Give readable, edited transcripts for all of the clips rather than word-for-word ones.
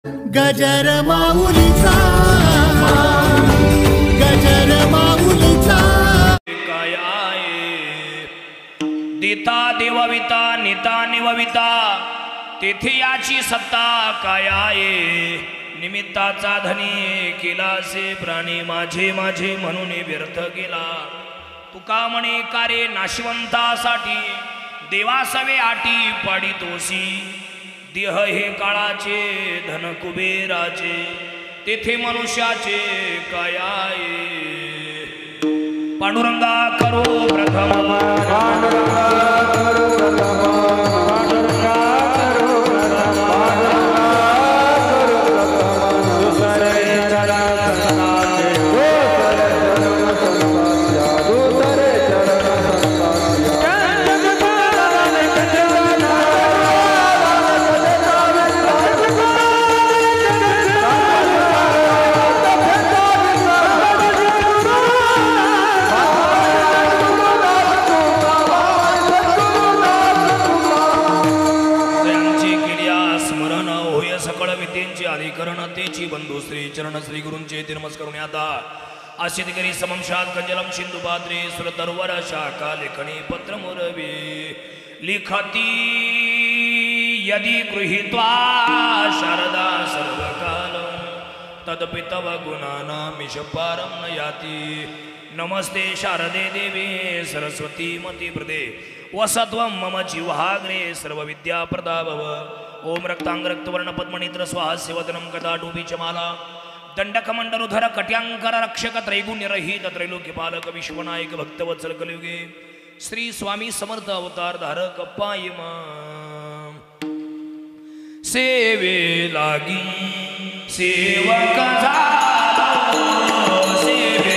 गजर माऊलीचा, गजर माऊलीचा काय आहे देता देवविता नेता निवविता तेथे याची सत्ता काय आहे निमित्ताचा धनी केला से प्राणी माझे माझे म्हणून व्यर्थ केला तुका म्हणे कारे नाशिवंतासाठी देवासवे आटी पाडितोसी देह हे काळाचे धन कुबेराचे तेथे मनुष्याचे काय आहे पांडुरंगा करो प्रथम बंधु श्री चरण श्री गुरूंचे नमस्कार आता आशित करी समंशात कंजलम सिंधु पात्रे सुरतर्वर शाखा लेखनी पत्र मुरवी लिखती यदि गृहीत्वा शारदा सर्वकालम तदपि तव गुणानामीश पारं न याति नमस्ते शारदे देवी सरस्वती मति प्रदे वसत्वं मम जीवाग्रे सर्वविद्या प्रदा भव ओम रक्तांग रक्तवर्ण पद्मनित्र स्वाहास्यवदनं कदाटुबीजमाला दंडकमंडलुधर कट्यांकर रक्षक त्रैगुण्य रहित त्रैलोक्यपालक विश्वनायक भक्तवत्सल कलियुगे श्री स्वामी समर्थ अवतार धारक पायमा सेवे लागी सेवक झालो सेवे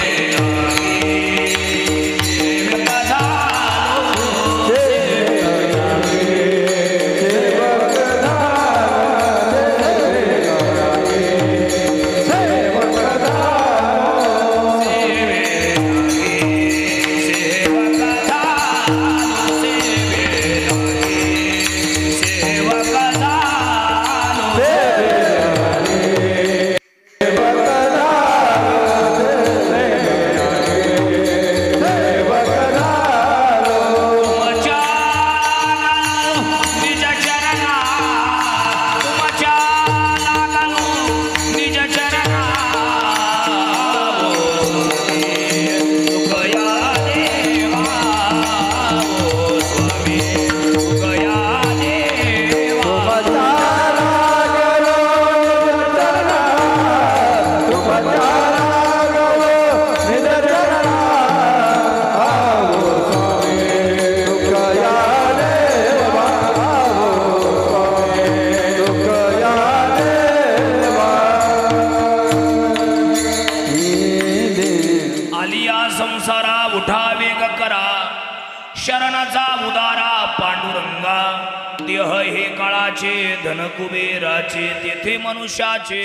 धन कुबेराचे तेथे मनुष्याचे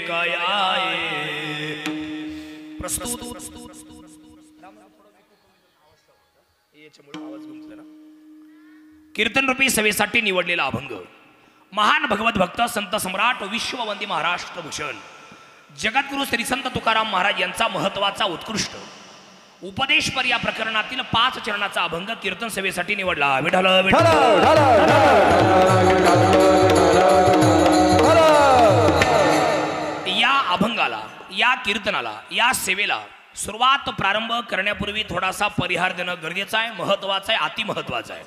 काय आहे प्रस्तुत कीर्तन रूपी सभेसाठी निवडलेला अभंग महान भगवत भक्त संत सम्राट विश्ववंदी महाराष्ट्र भूषण जगद्गुरु श्री संत तुकाराम महाराज यांचा महत्वाचा उत्कृष्ट उपदेशपर या प्रकरणातील 5 चरणाचा अभंग कीर्तन सेवेसाठी निवडला विठ्ठल या अभंगाला या कीर्तनाला या सेवेला सुरुवात प्रारंभ करण्यापूर्वी थोडासा परिहार देणं गरजेचं आहे महत्वाचं आहे अतिमहत्वाचं आहे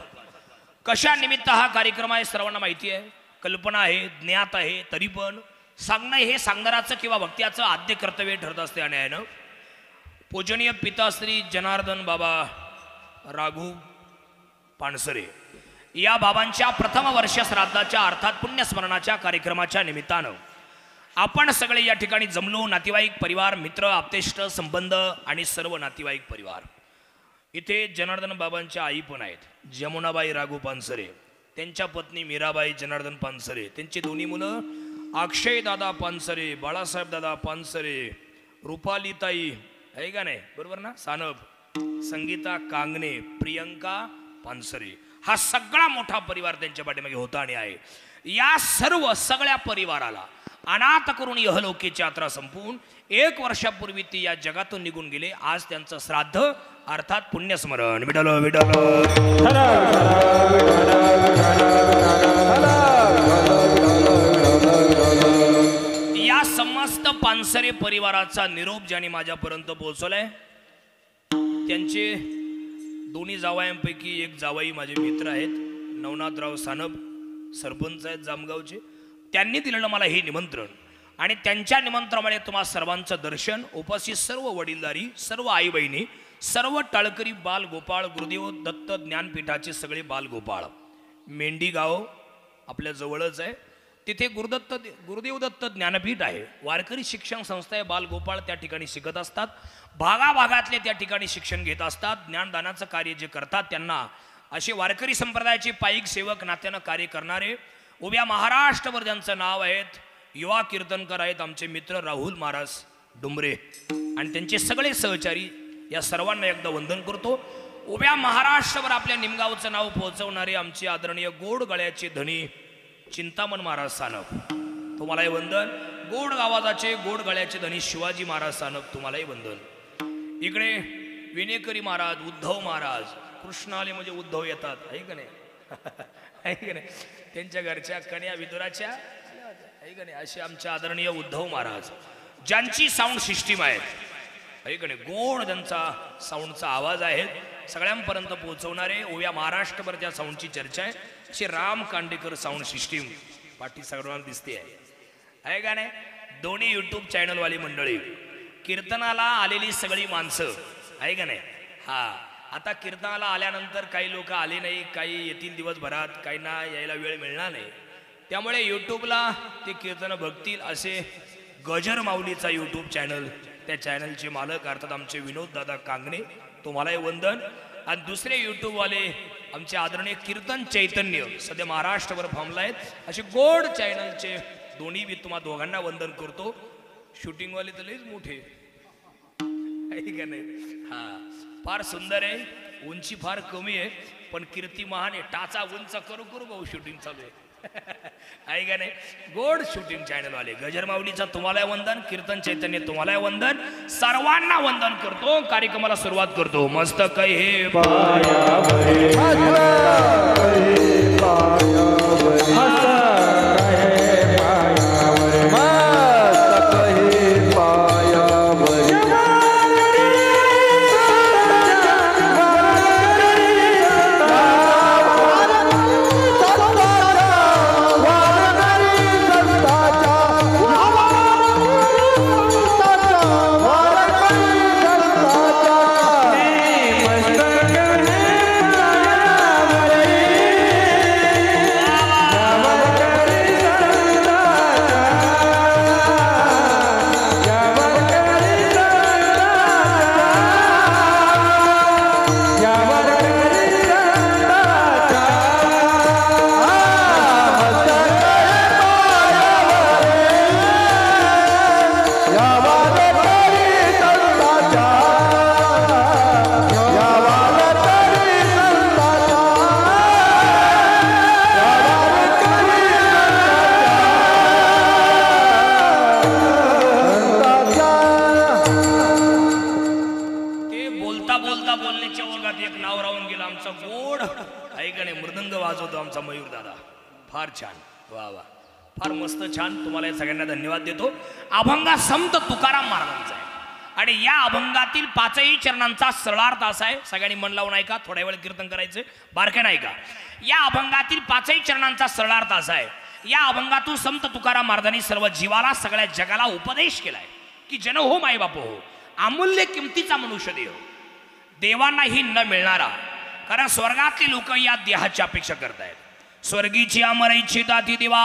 कशा निमित्त हा कार्यक्रम आहे सर्वांना माहिती आहे कल्पना आहे ज्ञात आहे तरी पण सांगणं हे सांगणाराचं किंवा वक्त्याचं आद्य कर्तव्य ठरत असते आणि आहे ना पूजनीय पिताश्री जनार्दन बाबा राघू पानसरे या बाबांच्या प्रथम वर्ष श्राद्धाच्या अर्थात पुण्यस्मरणाच्या कार्यक्रमाच्या निमित्तानं आपण सगळे या ठिकाणी जमलो नातेवाईक परिवार मित्र आप्तेष्ट संबंध आणि सर्व नातेवाईक परिवार इथे जनार्दन बाबांच्या आई पण आहेत जमुनाबाई राघू पानसरे त्यांच्या पत्नी मीराबाई जनार्दन पानसरे त्यांची दोन्ही मुलं अक्षय दादा पानसरे बाळासाहेब दादा पानसरे रूपालीताई आहे का नाही बरोबर ना सानप संगीता कांगणे प्रियंका पानसरे हा सगळा मोठा परिवार त्यांच्या पाठीमागे होता आणि आहे या सर्व सगळ्या परिवाराला अनाथ करून यहलोकीची यात्रा संपवून 1 वर्षापूर्वी ती या जगातून निघून गेले. आज त्यांचं श्राद्ध अर्थात पुण्यस्मरण. विठ्ठल विठ्ठल. या समस्त पानसरे परिवाराचा निरोप ज्यांनी माझ्यापर्यंत पोहोचवलाय त्यांचे दोन्ही जावयांपैकी एक जावई माझे मित्र आहेत, नवनाथराव सानप सरपंच आहेत जामगावचे. त्यांनी दिलेलं मला हे निमंत्रण आणि त्यांच्या निमंत्रणामुळे तुम्हा सर्वांचं दर्शन, उपस्थित सर्व वडीलधारी, सर्व आई बहिणी, सर्व टाळकरी बाल गोपाळ, गुरुदेव दत्त ज्ञानपीठाचे सगळे बाल गोपाळ. मेंढी गाव आपल्या जवळच आहे, तिथे गुरुदेव दत्त ज्ञानपीठ आहे. वारकरी शिक्षण संस्था आहे. बाल गोपाळ त्या ठिकाणी शिकत असतात. भागाभागातले त्या ठिकाणी शिक्षण घेत असतात. ज्ञानदानाचं कार्य जे करतात त्यांना असे वारकरी संप्रदायाचे पाईक सेवक नात्यानं कार्य करणारे उभ्या महाराष्ट्रभर ज्यांचं नाव आहेत, युवा कीर्तनकर आहेत आमचे मित्र राहुल महाराज डुंबरे आणि त्यांचे सगळे सहचारी. या सर्वांना एकदा वंदन करतो. उभ्या महाराष्ट्रभर आपल्या निमगावचं नाव पोहोचवणारे आमचे आदरणीय गोड गळ्याचे धनी चिंतामण महाराज सानप, तुम्हालाही वंदन. गोड गावाचे गोड गळ्याचे धनी शिवाजी महाराज सानप, तुम्हालाही वंदन. इकडे विनेकरी महाराज, उद्धव महाराज, कृष्ण आले म्हणजे उद्धव येतात, आहे का नाही? आहे का नाही? त्यांच्या घरच्या कन्या विदुराच्या, आहे का नाही? असे आमचे आदरणीय उद्धव महाराज ज्यांची साऊंड सिस्टीम आहे, आहे का नाही? गोड ज्यांचा साऊंडचा आवाज आहे, सगळ्यांपर्यंत पोहोचवणारे उभ्या महाराष्ट्रभर त्या साऊंडची चर्चा आहे. असे राम कांडेकर साऊंड सिस्टीम पाठी सर्वांना दिसते आहे का नाही? दोन्ही यूट्यूब चॅनलवाली मंडळी, कीर्तनाला आलेली सगळी माणसं, आहे का नाही? हा, आता कीर्तनाला आल्यानंतर काही लोक आले नाही, काही येतील दिवसभरात, काहींना यायला वेळ मिळणार नाही. त्यामुळे यूट्यूबला ते कीर्तन बघतील असे गजर माऊलीचा यूट्यूब चॅनल, त्या चॅनलचे मालक अर्थात आमचे विनोद दादा कांगणे, तुम्हालाही वंदन. आणि दुसरे यूट्यूबवाले आमचे आदरणीय कीर्तन चैतन्य सध्या महाराष्ट्रभर फॉर्मला आहेत, असे गोड चॅनलचे दोन्ही मी तुम्हा दोघांना वंदन करतो. शूटिंगवाले तर लईच मोठे, आहे का नाही? हा, फार सुंदर आहे, उंची फार कमी आहे पण कीर्ती महान आहे. टाचा उंच करू करू भाऊ शूटिंग चालू आहे, आहे का नाही? गोड शूटिंग चॅनलवाले गजर माऊलीचा तुम्हाला वंदन, कीर्तन चैतन्य तुम्हाला वंदन, सर्वांना वंदन करतो. कार्यक्रमाला सुरुवात करतो. मस्त काही हे फार मस्त छान. तुम्हाला सगळ्यांना धन्यवाद देतो. अभंगा संत तुकाराम महाराजांचा आहे आणि या अभंगातील 5ही चरणांचा सरळार्थ असा आहे. सगळ्यांनी मन लावून ऐका, थोड्या वेळ कीर्तन करायचं, बारक्यानं ऐका. या अभंगातील 5ही चरणांचा सरळार्थ असा आहे. या अभंगातून संत तुकाराम महाराजांनी सर्व जीवाला, सगळ्या जगाला उपदेश केलाय की जन हो माय बाप हो, अमूल्य किमतीचा मनुष्य देव, देवांनाही न मिळणारा. कारण स्वर्गातले लोक या देहाची अपेक्षा करतायत. स्वर्गीची अमर इच्छिता ती देवा,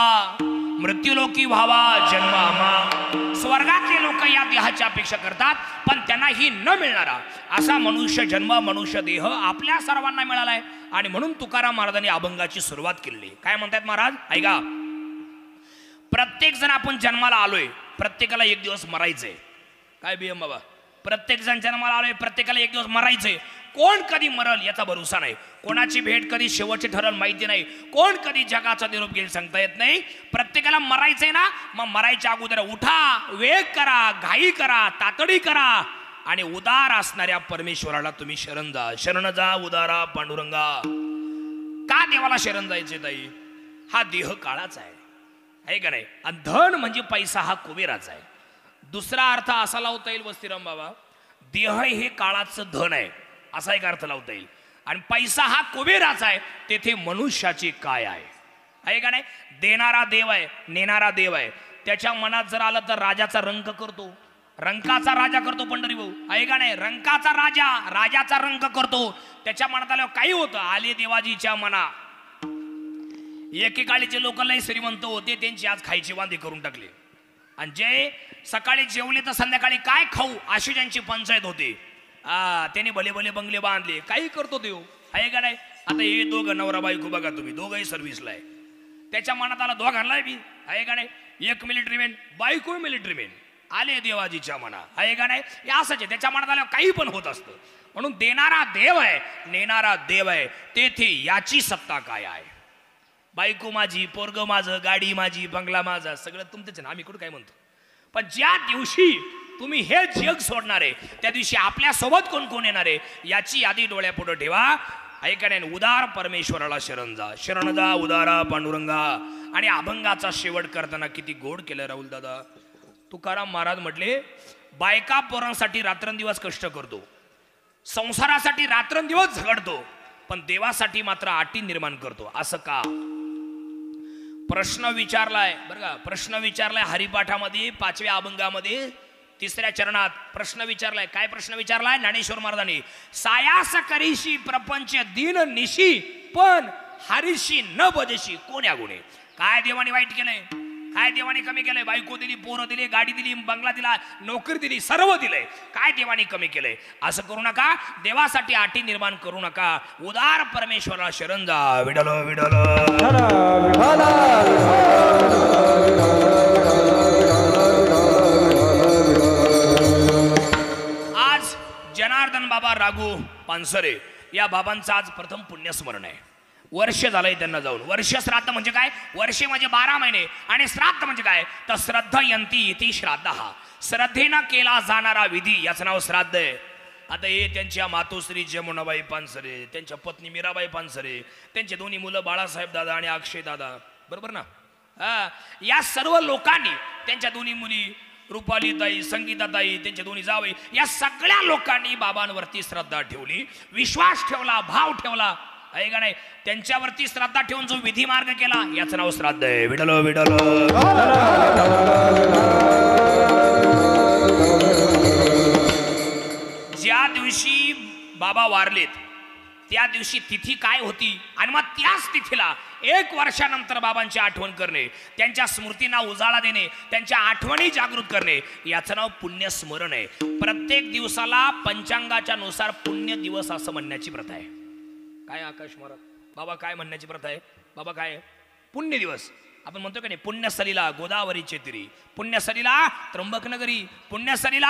मृत्यूलोकी व्हावा जन्म आम्हा. स्वर्गातले लोक या देहाची अपेक्षा करतात पण त्यांनाही न मिळणारा असा मनुष्य जन्म, मनुष्य देह आपल्या सर्वांना मिळालाय. आणि म्हणून तुकाराम महाराजांनी अभंगाची सुरुवात केलेली. काय म्हणतात महाराज? ऐका, प्रत्येक जण आपण जन्माला आलोय, प्रत्येकाला एक दिवस मरायचंय. काय बियम बाबा, प्रत्येक जण जन्माला आलोय, प्रत्येकाला एक दिवस मरायचंय. कोण कधी मरल याचा भरोसा नाही. कोणाची भेट कधी शेवटची ठरल माहिती नाही. कोण कधी जगाचा निरोप घेईल सांगता येत नाही. प्रत्येकाला मरायचंय ना, मग मरायच्या अगोदर उठा, वेग करा, घाई करा, तातडी करा आणि उदार असणाऱ्या परमेश्वराला तुम्ही शरण जा. शरण जा उदारा पांडुरंगा. का देवाला शरण जायचे ताई? हा देह काळाचा आहे का नाही? आणि धन म्हणजे पैसा हा कुबेराचा आहे. दुसरा अर्थ असा लावता येईल वस्तीराम बाबा, देह हे काळाचं धन आहे असा एक अर्थ लावता येईल. आणि पैसा हा कुबेराचा आहे, तेथे मनुष्याची काय आहे का नाही? देणारा देव आहे, नेणारा देव आहे. त्याच्या मनात जर आलं तर राजाचा रंक करतो, रंकाचा राजा करतो. पंढरी भाऊ आहे का नाही? रंकाचा राजा, राजाचा रंक करतो. त्याच्या मनात आल्यावर काही होतं. आले देवाजीच्या मना. एकेकाळीचे लोक लय श्रीमंत होते, त्यांची आज खायची वांदे करून टाकले. आणि जे सकाळी जेवले तर संध्याकाळी काय खाऊ अशी ज्यांची पंचायत होती, त्यांनी भले भले बंगले बांधले. काही करतो देव आहे का नाही? आता हे दोघं नवरा बायको बघा तुम्ही, दोघंही सर्व्हिसला आहे. त्याच्या मनात आला दोघांना बी आहे का नाही? एक मिलिटरीमॅन, बायको मिलिटरीमॅन. आले देवाजीच्या मना आहे का नाही? हे असंच आहे. त्याच्या मनात आल्यावर काही पण होत असतं. म्हणून देणारा देव आहे, नेणारा देव आहे, तेथे याची सत्ता काय आहे? बायको माझी, पोरग माझं, गाडी माझी, बंगला माझा, सगळं तुमचंच ना. आम्ही कुठं काय म्हणतो? पण ज्या दिवशी तुम्ही हे जग सोडणार आहे त्या दिवशी आपल्या सोबत कोण कोण येणार आहे याची यादी डोळ्यापुढे ठेवा. ऐका नाही, उदार परमेश्वराला शरण जा. शरण जा उदारा पांडुरंगा. आणि अभंगाचा शेवट करताना किती गोड केलं राहुल दादा. तुकाराम महाराज म्हटले, बायका पोरांसाठी रात्रंदिवस कष्ट करतो, संसारासाठी रात्रंदिवस झगडतो, पण देवासाठी मात्र अटी निर्माण करतो. असं का? प्रश्न विचारलाय बरं का, प्रश्न विचारलाय हरिपाठामध्ये 5व्या अभंगामध्ये 3ऱ्या चरणात प्रश्न विचारलाय. काय प्रश्न विचारलाय? ज्ञानेश्वर महाराजांनी, सायास करीशी प्रपंच दिन निशी, पण हरीशी न बजशी कोण्या गुणे. काय देवाने वाईट केलंय? काय देवाने कमी केलंय? बायको दिली, पोरं दिली, गाडी दिली, बंगला दिला, नोकरी दिली, सर्व दिलंय. काय देवाने कमी केलंय? असं करू नका. देवासाठी अटी निर्माण करू नका. उदार परमेश्वराला शरण जा. विडल विडल आज जनार्दन बाबा राघू पानसरे या बाबांचं आज प्रथम पुण्यस्मरण आहे. वर्ष झालंय त्यांना जाऊन. वर्ष श्राद्ध म्हणजे काय? वर्षे म्हणजे 12 महिने. आणि श्राद्ध म्हणजे काय? तर श्रद्धयंती इति श्राद्ध. हा श्रद्धेनं केला जाणारा विधी, याचं नाव श्राद्ध आहे. आता हे त्यांच्या मातोश्री जमुनाबाई पानसरे, त्यांच्या पत्नी मीराबाई पानसरे, त्यांचे दोन्ही मुलं बाळासाहेब दादा आणि अक्षय दादा, बरोबर ना? या सर्व लोकांनी, त्यांच्या दोन्ही मुली रुपालीताई, संगीताताई, त्यांचे दोन्ही जावई, या सगळ्या लोकांनी बाबांवरती श्रद्धा ठेवली, विश्वास ठेवला, भाव ठेवला आहे का नाही? त्यांच्यावरती श्रद्धा ठेवून जो विधी मार्ग केला याचं नाव श्राद्ध आहे. Widal Widal. ज्या दिवशी बाबा वारलेत त्या दिवशी तिथी काय होती आणि मग त्याच तिथीला 1 वर्षानंतर बाबांची आठवण करणे, त्यांच्या स्मृतींना उजाळा देणे, त्यांच्या आठवणी जागृत करणे, याचं नाव पुण्यस्मरण आहे. प्रत्येक दिवसाला पंचांगाच्या नुसार पुण्य दिवस असं म्हणण्याची प्रथा आहे. काय आकाश महाराज बाबा काय म्हणण्याची प्रथा आहे? बाबा काय आहे? पुण्य दिवस. आपण म्हणतो का नाही, पुण्यसलीला गोदावरीचे तीरी, पुण्यसलीला त्र्यंबकनगरी, पुण्यसलीला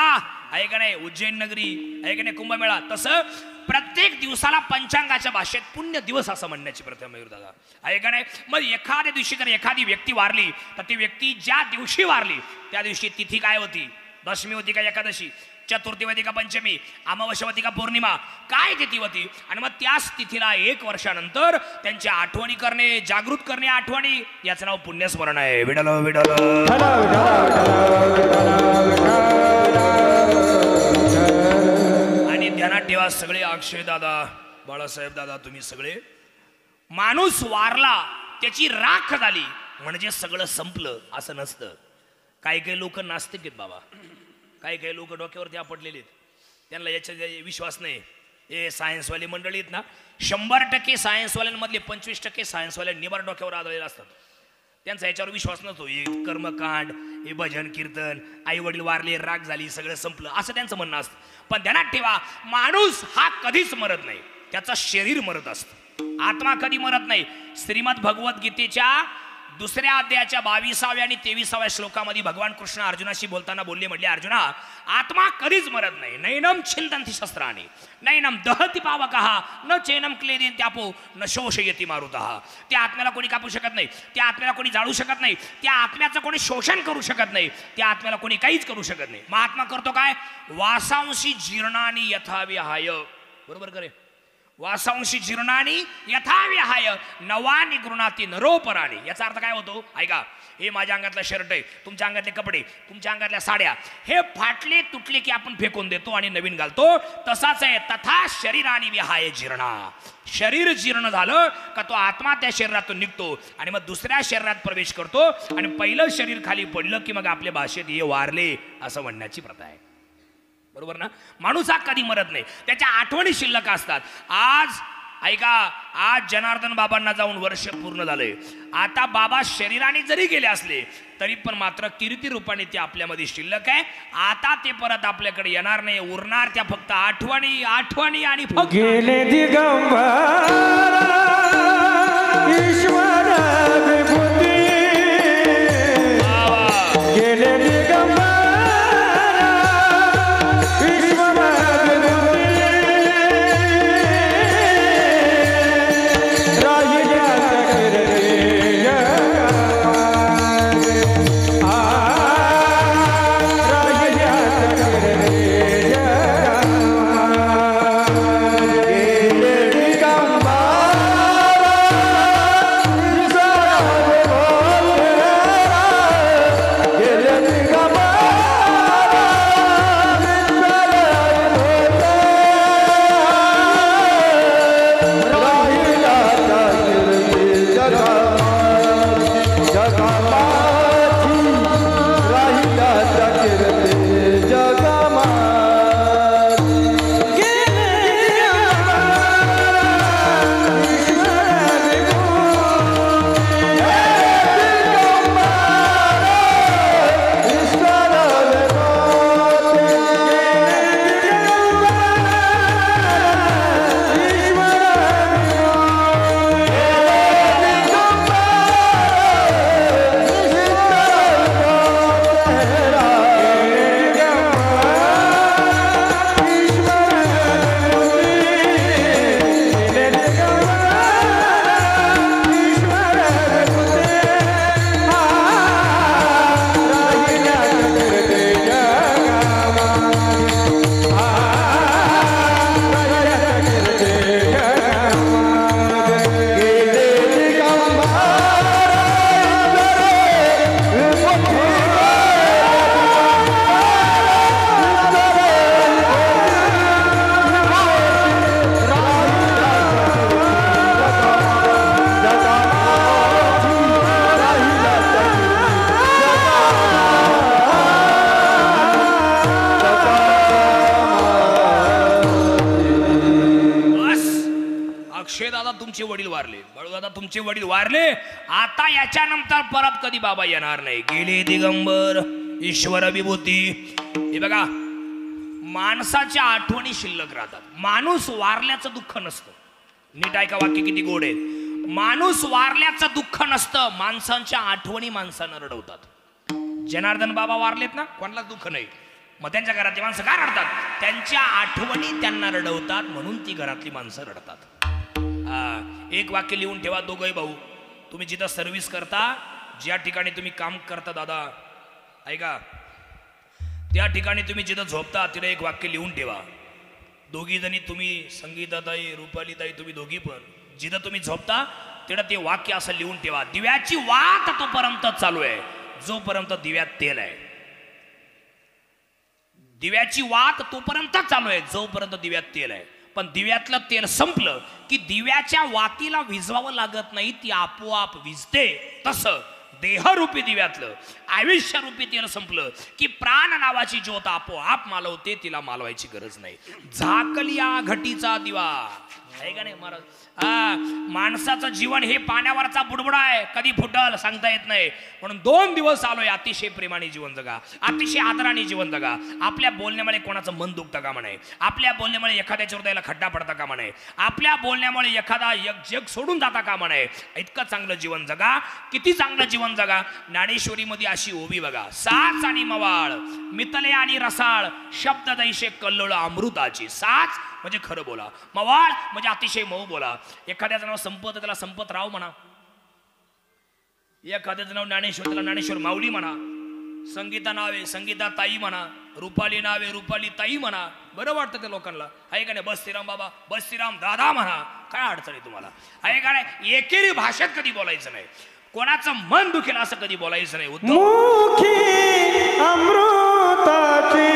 आहे का नाही उज्जैन नगरी, आहे का नाही कुंभमेळा. तसं प्रत्येक दिवसाला पंचांगाच्या भाषेत पुण्य दिवस असं म्हणण्याची प्रथा मयूर दादा आहे का नाही. मग एखाद्या दिवशी जर एखादी व्यक्ती वारली तर ती व्यक्ती ज्या दिवशी वारली त्या दिवशी तिथी काय होती? दशमी होती का एकादशी, चतुर्थी होती का पंचमी, अमावस्या होती का पौर्णिमा, काय तिथी होती? आणि मग त्याच तिथीला 1 वर्षानंतर त्यांच्या आठवणी करणे, जागृत करणे आठवणी, याचं नाव पुण्यस्मरण आहे. Widal Widal. आणि ध्यानात ठेवा सगळे, अक्षय दादा, बाळासाहेब दादा, तुम्ही सगळे, माणूस वारला त्याची राख झाली म्हणजे सगळं संपलं असं नसतं. काही काही लोक नास्तिक आहेत बाबा, काही काही लोक डोक्यावरती आपटलेले आहेत, त्यांना याच्या विश्वास नाही. हे सायन्सवाली मंडळी आहेत ना, 100% सायन्सवाल्यांमधले 25% सायन्सवाल्या निबार डोक्यावर आलेले असतात. त्यांचा याच्यावर विश्वास नसतो. हे कर्मकांड, हे भजन कीर्तन, आई वडील वारले, राग झाली, सगळं संपलं असं त्यांचं म्हणणं असतं. पण ध्यानात ठेवा, माणूस हा कधीच मरत नाही, त्याचं शरीर मरत असतं, आत्मा कधी मरत नाही. श्रीमद भगवद्गीतेच्या दुसऱ्या अध्यायाच्या 22व्या आणि 23व्या श्लोकामध्ये भगवान कृष्ण अर्जुनाशी बोलताना म्हटले अर्जुना आत्मा कधीच मरत नाही. नैनम छिंदन्ति शस्त्राणि नैनम दहति पावकः न चैनम क्लेदेन त्यापो न शोषयति मारुतः. त्या आत्म्याला कोणी कापू शकत नाही, त्या आत्म्याला कोणी जाळू शकत नाही, त्या आत्म्याचं कोणी शोषण करू शकत नाही, त्या आत्म्याला कोणी काहीच करू शकत नाही. मग आत्मा करतो काय? वासांशी जीर्णानी यथाविहाय. बरोबर करे? वासांशी जीर्णानी यथाविहाय नवानी गृणाती नरोपराणी. याचा अर्थ काय होतो? ऐका, हे माझ्या अंगातला शर्ट आहे, तुमच्या अंगातले कपडे, तुमच्या अंगातल्या साड्या, हे फाटले तुटले की आपण फेकून देतो आणि नवीन घालतो. तसाच आहे तथा शरीरानी विहाय जीर्णा. शरीर जीर्ण झालं का तो आत्मा त्या शरीरातून निघतो आणि मग दुसऱ्या शरीरात प्रवेश करतो आणि पहिलं शरीर खाली पडलं की मग आपल्या भाषेत हे वारले असं म्हणण्याची प्रथा आहे. बरोबर ना? माणूस हा कधी मरत नाही, त्याच्या आठवणी शिल्लक असतात. आज ऐका, आज जनार्दन बाबांना जाऊन वर्ष पूर्ण झालंय. आता बाबा शरीराने जरी गेले असले तरी पण मात्र कीर्ती रूपाने ते आपल्यामध्ये शिल्लक आहे. आता ते परत आपल्याकडे येणार नाही, उरणार त्या फक्त आठवणी आठवणी आणि फक्त गेले दिगंबर ईश्वर विभूती. गेले दिगंबर तुमचे वडील वारले, बळूदादा तुमचे वडील वारले. आता याच्यानंतर परत कधी बाबा येणार नाही. गेले दिगंबर ईश्वर विभूती. हे बघा, माणसाच्या आठवणी शिल्लक राहतात. माणूस वारल्याचं दुःख नसतं. नीट ऐका, वाक्य किती गोड आहे. माणूस वारल्याचं दुःख नसतं, माणसांच्या आठवणी माणसांना रडवतात. जनार्दन बाबा वारलेत ना, कोणाला दुःख नाही. मग त्यांच्या घरातली माणसं का रडतात? त्यांच्या आठवणी त्यांना रडवतात, म्हणून ती घरातली माणसं रडतात. एक वाक्य लिहून ठेवा दोघंही भाऊ. तुम्ही जिथं सर्व्हिस करता, ज्या ठिकाणी तुम्ही काम करता दादा, ऐका, त्या ठिकाणी तुम्ही जिथं झोपता तिथं एक वाक्य लिहून ठेवा. दोघी जणी तुम्ही, संगीताताई, रुपालीताई, तुम्ही दोघी पण जिथं तुम्ही झोपता तिथं ते वाक्य असं लिहून ठेवा. दिव्याची वात तोपर्यंत चालू आहे जोपर्यंत दिव्यात तेल आहे. दिव्याची वात तोपर्यंत चालू आहे जोपर्यंत दिव्यात तेल आहे. पण दिव्यातलं तेल संपलं की दिव्याच्या वातीला विझवावं लागत नाही, ती आपोआप विझते. तसं देहरूपी दिव्यातलं आयुष्यरूपी तेल संपलं की प्राण नावाची ज्योत आपोआप मालवते, तिला मालवायची गरज नाही. झाकलिया घटीचा दिवा, आहे का नाही महाराज? माणसाचं जीवन हे पाण्यावरचा बुडबुडा आहे, कधी फुटल सांगता येत नाही. म्हणून 2 दिवस आलोय, अतिशय प्रेमाने जीवन जगा, अतिशय आदराने जीवन जगा. आपल्या बोलण्यामुळे कोणाचं मन दुखतं का म्हणे, आपल्या बोलण्यामुळे एखाद्याच्या हृदयाला खड्डा पडता का म्हणे, आपल्या बोलण्यामुळे एखादा जग सोडून जाता का म्हणे. इतकं चांगलं जीवन जगा, किती चांगलं जीवन जगा. ज्ञानेश्वरीमध्ये अशी ओवी बघा, साच आणि मवाळ, मितले आणि रसाळ, शब्द दैशे कल्लोळ अमृताची. साच म्हणजे खरं बोला, मवाळ म्हणजे अतिशय मऊ बोला. एखाद्याचं नाव संपत, त्याला संपतराव म्हणा. एखाद्याचं नाव ज्ञानेश्वर, त्याला ज्ञानेश्वर माऊली म्हणा. संगीता नाव आहे, संगीता ताई म्हणा. रुपाली नाव आहे, रुपाली ताई म्हणा. बरं वाटतं ते लोकांना, आहे का नाही? बस श्रीराम बाबा, बस श्रीराम दादा म्हणा. काय अडचण आहे तुम्हाला? आहे का नाही? एकेरी भाषेत कधी बोलायचं नाही, कोणाचं मन दुखेल असं कधी बोलायचं नाही. मुखी अमृताची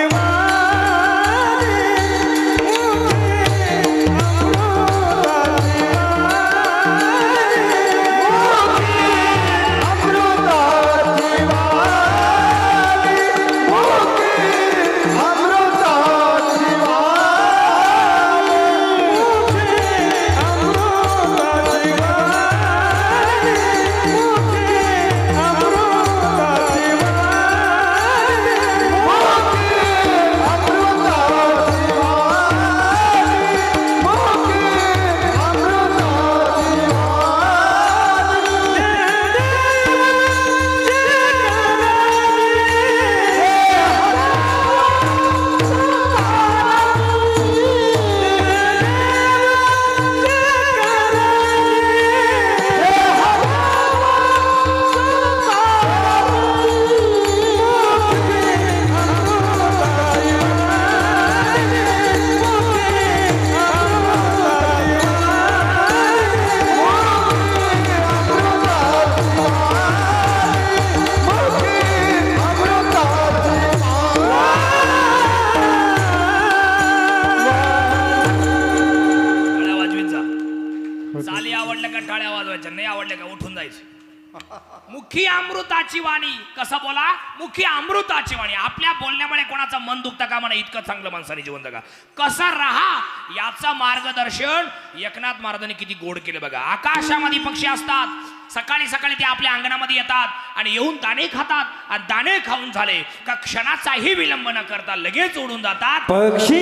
मुखी अमृताची वाणी. कसं बोला? मुखी अमृताची वाणी. आपल्या बोलण्यामुळे कोणाचं मन दुखतं का म्हणा, इतकं चांगलं माणसाने जीवन जगा. कसं राहा याचं मार्गदर्शन एकनाथ महाराजांनी किती गोड केलं बघा. आकाशामध्ये पक्षी असतात, सकाळी सकाळी ते आपल्या अंगणामध्ये येतात आणि येऊन दाणे खातात, आणि दाणे खाऊन झाले का क्षणाचाही विलंब न करता लगेच उडून जातात. पक्षी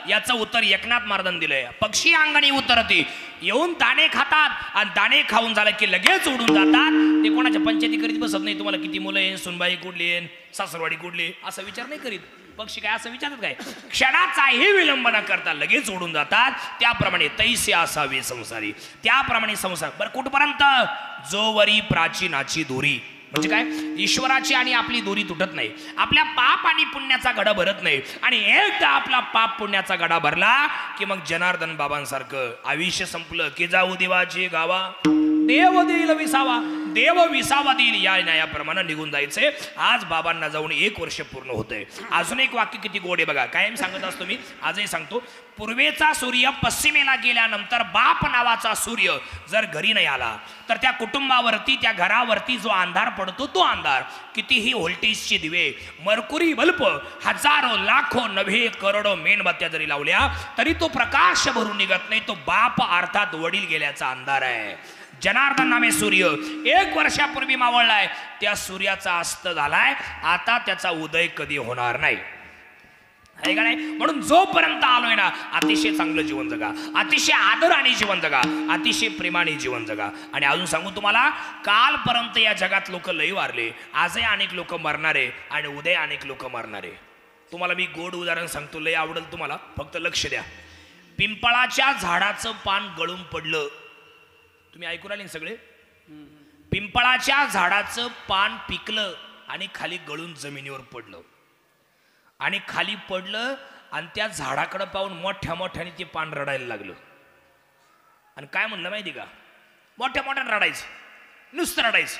याचं उत्तर एकनाथ महाराजांनी दिलंय. पक्षी अंगणी उतरती, येऊन दाणे खातात, आणि दाणे खाऊन झालं की लगेच उडून जातात. ते कोणाच्या पंचायती करीत बसत नाही, तुम्हाला किती मुलं आहे, सुनबाई कुठली आहे, सासरवाडी कुठली, असं विचार नाही करीत. पक्षी काय असं विचारत काय? क्षणाचाही विलंब न करता लगेच उडून जातात. त्याप्रमाणे तैसे असावे संसारी, त्याप्रमाणे संसार. बरं कुठपर्यंत? जोवरी प्राचीनाची दोरी. म्हणजे काय? ईश्वराची आणि आपली दोरी तुटत नाही, आपल्या पाप आणि पुण्याचा घडा भरत नाही. आणि एकदा आपला पाप पुण्याचा घडा भरला की मग जनार्दन बाबांसारखं आयुष्य संपलं की जाऊ देवाची गावा. देव देईल विसावा, देव विसावा देईल, या न्यायाप्रमाणे निघून जायचंय. आज बाबांना जाऊन 1 वर्ष पूर्ण होतंय. अजून एक वाक्य किती गोड आहे बघा, कायम सांगत असतो मी, आजही सांगतो. पूर्वेचा सूर्य पश्चिमेला गेल्यानंतर बाप नावाचा सूर्य जर घरी नाही आला तर त्या कुटुंबावरती, त्या घरावरती जो अंधार पडतो, तो अंधार कितीही व्होल्टेजचे दिवे, मर्कुरी बल्ब, हजारो लाखो नव्हे करोडो मेणबत्त्या जरी लावल्या तरी तो प्रकाश भरून निघत नाही. तो बाप अर्थात वडील गेल्याचा अंधार आहे. जनार्दन नामे सूर्य 1 वर्षापूर्वी मावळलाय, त्या सूर्याचा अस्त झालाय. आता त्याचा उदय कधी होणार नाही, आहे का नाही? म्हणून जोपर्यंत आलोय ना, अतिशय चांगलं जीवन जगा, अतिशय आदराने जीवन जगा, अतिशय प्रेमाने जीवन जगा. आणि अजून सांगू तुम्हाला, कालपर्यंत या जगात लोक लई वारले, आजही अनेक लोक मरणारे आणि उद्या अनेक लोक मरणारे. तुम्हाला मी गोड उदाहरण सांगतो, लई आवडेल तुम्हाला, फक्त लक्ष द्या. पिंपळाच्या झाडाचं पान गळून पडलं, तुम्ही ऐकून आले सगळे? पिंपळाच्या झाडाचं पान पिकलं आणि खाली गळून जमिनीवर पडलं, आणि खाली पडलं आणि त्या झाडाकडे पाहून मोठ्या मोठ्याने ते पान रडायला लागलं. आणि काय म्हणलं माहिती का? मोठ्या मोठ्याने रडायचं, नुसतं रडायचं.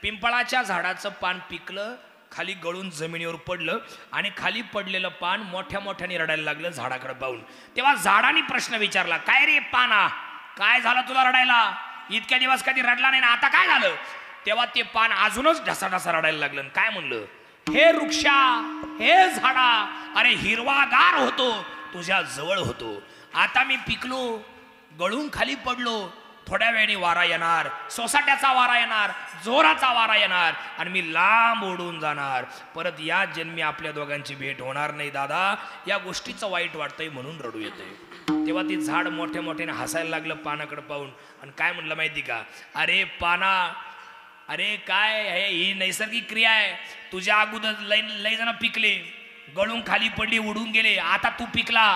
पिंपळाच्या झाडाचं पान पिकलं, खाली गळून जमिनीवर पडलं, आणि खाली पडलेलं पान मोठ्या मोठ्याने रडायला लागलं झाडाकडे पाहून. तेव्हा झाडाने प्रश्न विचारला, काय रे पाना, काय झालं तुला रडायला? इतक्या दिवस कधी रडला नाही ना, आता काय झालं? तेव्हा ते पान अजूनच ढसाढसा रडायला लागलं. काय म्हणलं? हे वृक्षा, हे झाडा, अरे हिरवागार होतो, तुझ्या जवळ होतो. आता मी पिकलो, गळून खाली पडलो, थोड्या वेळाने वारा येणार, सोसाट्याचा वारा येणार, जोराचा वारा येणार, आणि मी लांब ओढून जाणार. परत या जन्मी आपल्या दोघांची भेट होणार नाही दादा. या गोष्टीचं वाईट वाटतंय म्हणून रडू येते. तेव्हा ती झाड मोठ्या मोठ्याने हसायला लागलं पानाकडे पाहून, आणि काय म्हणलं माहिती का? अरे पाना, अरे काय ही नैसर्गिक क्रिया आहे. तुझ्या अगोदर लय जण पिकले, गळून खाली पडली, उडून गेले. आता तू पिकला,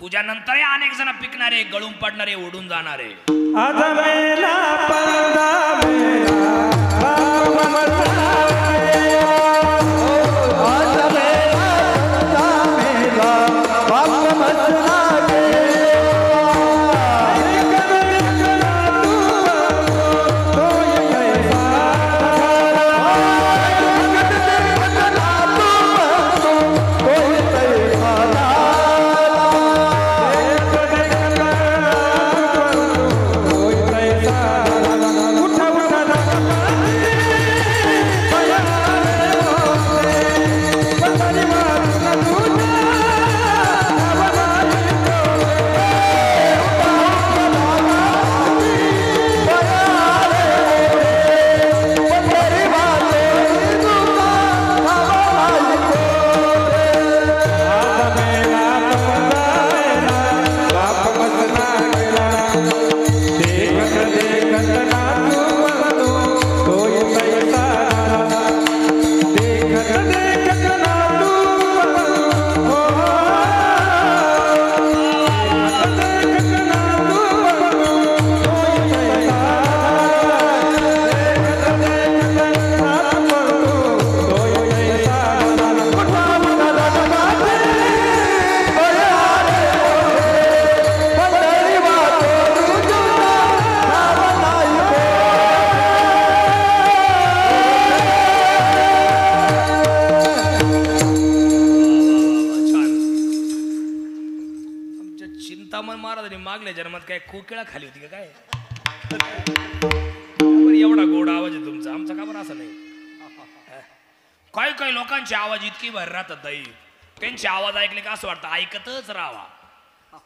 तुझ्या नंतर अनेक जण पिकणारे, गळून पडणारे, उडून जाणारे. आज मेला पर्दा मेला बाप मचा गया. आज मेला पर्दा मेला बाप मचा गया. मागल्या जन्मात काय कोकिळा खाली होती का काय? एवढा गोड आवाज आहे तुमचा, आमचा का बरं असं नाही? काही काही लोकांचे आवाज इतके भर राहतात, त्यांचे आवाज ऐकले का असं वाटतं ऐकतच राहावा.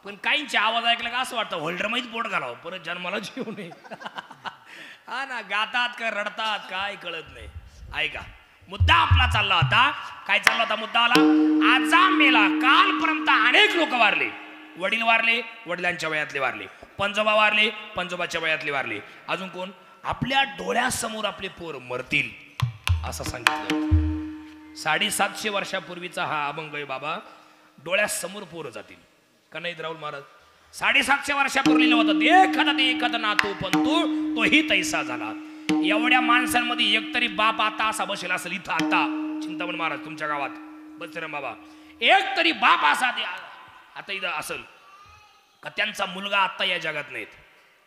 पण काहींचे आवाज ऐकले का असं वाटतं होल्डर माहीत पोट घालावं, परत जन्माला जीव नाही. हा ना, गातात का रडतात काय कळत नाही. ऐका, मुद्दा आपला चालला होता. काय चालला होता मुद्दा? आला आजा मेला. कालपर्यंत अनेक लोक वारले. वडील वारले, वडिलांच्या वयातले वारले. पंजोबा वारले, पंजोबाच्या वयातले वारले. अजून कोण? आपल्या डोळ्यासमोर आपले पोर मरतील असं सांगितलं. 750 वर्षापूर्वीचा हा अभंग आहे बाबा. डोळ्यासमोर पोरं जातील. का नाही राहुल महाराज? 750 वर्षापूर्वी होतं, देखत नातू पंतू तोही तैसा झाला. एवढ्या माणसांमध्ये एकतरी बाप आता असा बसेल असेल इथं आता चिंतामण महाराज तुमच्या गावात बसराम बाबा, एक तरी बाप असा आता इथं असेल का त्यांचा मुलगा आता या जगात नाहीत?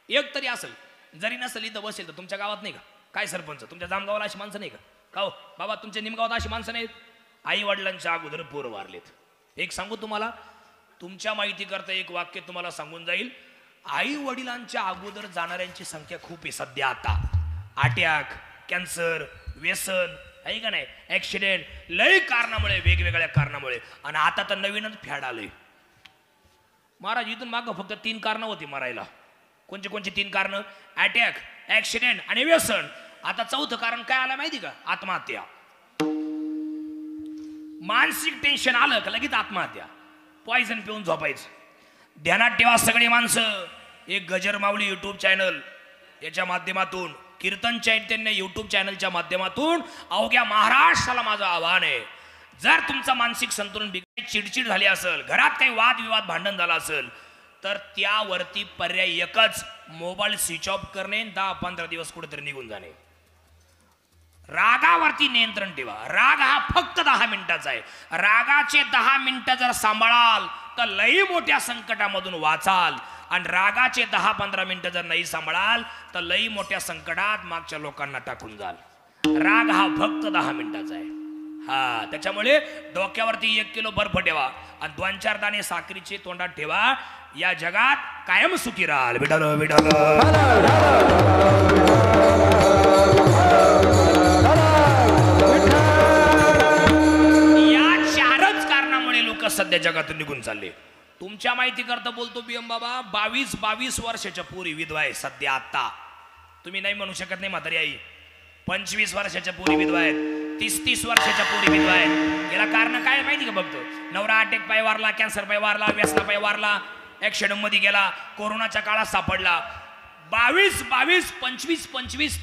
एक तरी असेल. जरी नसेल इथं बसेल तर तुमच्या गावात नाही का काय सरपंच तुमच्या जामगावाला अशी माणसं नाही का हो बाबा तुमच्या निमगावात अशी माणसं नाहीत आई वडिलांच्या अगोदर पोरं वारलेत एक सांगू तुम्हाला तुमच्या माहिती करता एक वाक्य तुम्हाला सांगून जाईल आई वडिलांच्या अगोदर जाणाऱ्यांची संख्या खूप आहे सध्या आता अटॅक कॅन्सर व्यसन आहे का नाही ऍक्सिडेंट लय कारणामुळे वेगवेगळ्या कारणामुळे आणि आता तर नवीनच फॅड आलंय महाराज इथून मागं फक्त 3 कारणं होती मरायला कोणची 3 कारणं अटॅक ऍक्सिडेंट आणि व्यसन आता 4थं कारण काय आलं माहिती का आत्महत्या मानसिक टेन्शन आलं का लगेच आत्महत्या पॉइझन पिऊन झोपायचं ध्यानात ठेवा सगळी माणसं एक गजर माऊली युट्यूब चॅनल याच्या माध्यमातून कीर्तन चैतन्य युट्यूब चॅनलच्या माध्यमातून अवघ्या महाराष्ट्राला माझं आव्हान आहे जर तुमचं मानसिक संतुलन बिघडले चिडचिड झाली असेल घरात काही वादविवाद भांडण झालं असेल तर त्यावरती पर्याय एकच मोबाईल स्विच ऑफ करणे 10-15 दिवस कुठेतरी निघून जाणे रागावरती नियंत्रण ठेवा राग हा फक्त 10 मिनिटाचा आहे रागाचे 10 मिनिटं जर सांभाळाल तर लई मोठ्या संकटामधून वाचाल आणि रागाचे 10-15 मिनिटं जर नाही सांभाळाल तर लई मोठ्या संकटात मागच्या लोकांना टाकून जाल राग हा फक्त 10 मिनिटाचा आहे हा त्याच्यामुळे डोक्यावरती 1 किलो बर्फ ठेवा आणि 2-4 दाणे साखरीचे तोंडात ठेवा या जगात कायम सुखी राहाल विठ्ठल विठ्ठल या 4च कारणामुळे लोक सध्या जगातून निघून चालले तुमच्या माहिती करता बोलतो बीएम बाबा 22 वर्षाच्या पोरी विधवा आहे सध्या आता तुम्ही नाही म्हणू शकत नाही म्हातारी आई 25 वर्षाच्या पोरी विधवा आहेत 30 वर्षाच्या पोरी विधवा आहेत याला कारण काय माहिती का बघतो नवरा अटॅक पाय वारला कॅन्सर पाय वारला व्यसना पाय वारला ऍक्सिडेंट मध्ये गेला कोरोनाच्या काळात सापडला 22, 25,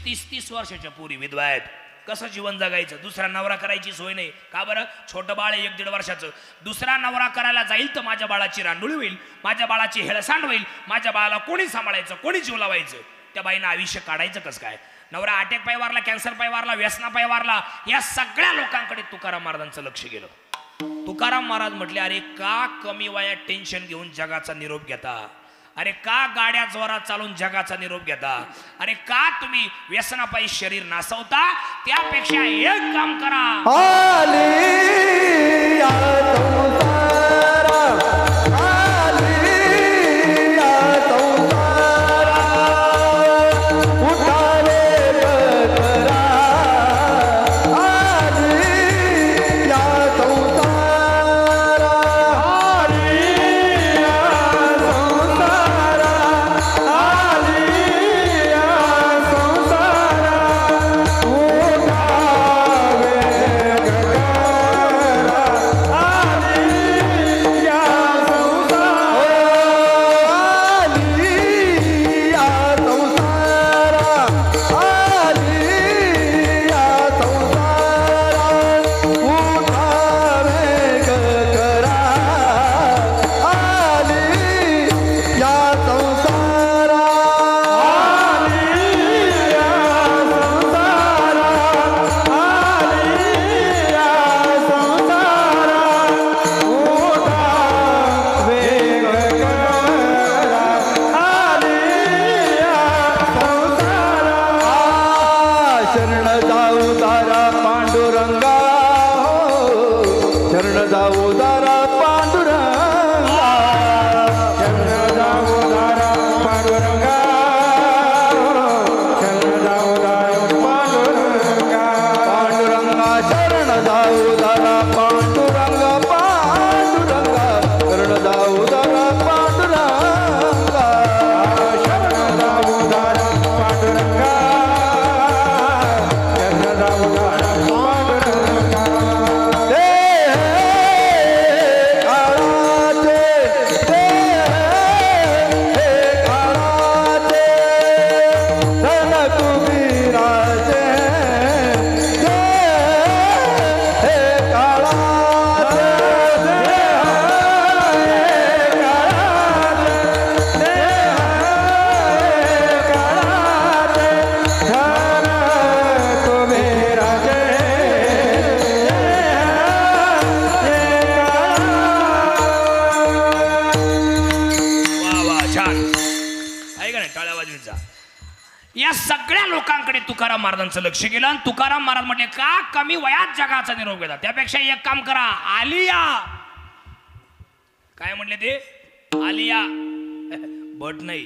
30 वर्षाच्या पोरी विधवा आहेत कसं जीवन जगायचं दुसरा नवरा करायची सोय नाही का बरं छोटं बाळ 1-1.5 वर्षाचं दुसरा नवरा करायला जाईल तर माझ्या बाळाची रांडोळी होईल माझ्या बाळाची हेळसांड होईल माझ्या बाळाला कोणी सांभाळायचं कोणी जीव लावायचं त्या बाईनं आयुष्य काढायचं कसं काय नवरा अटॅक पाय वारला कॅन्सर पाय वारला व्यसना पाय वारला या सगळ्या लोकांकडे तुकाराम महाराजांचं लक्ष गेलं तुकाराम महाराज म्हटले अरे का कमी वयात टेन्शन घेऊन जगाचा निरोप घेता अरे का गाड्या जोरात चालून जगाचा निरोप घेता अरे का तुम्ही व्यसनापायी शरीर नासवता त्यापेक्षा एक काम करा महाराजांचं लक्ष गेलं आणि तुकाराम महाराज म्हटले का कमी वयात जगाचा निरोप घेता, त्यापेक्षा एक काम करा, आलिया. काय म्हटले ते? आलिया बट नाही,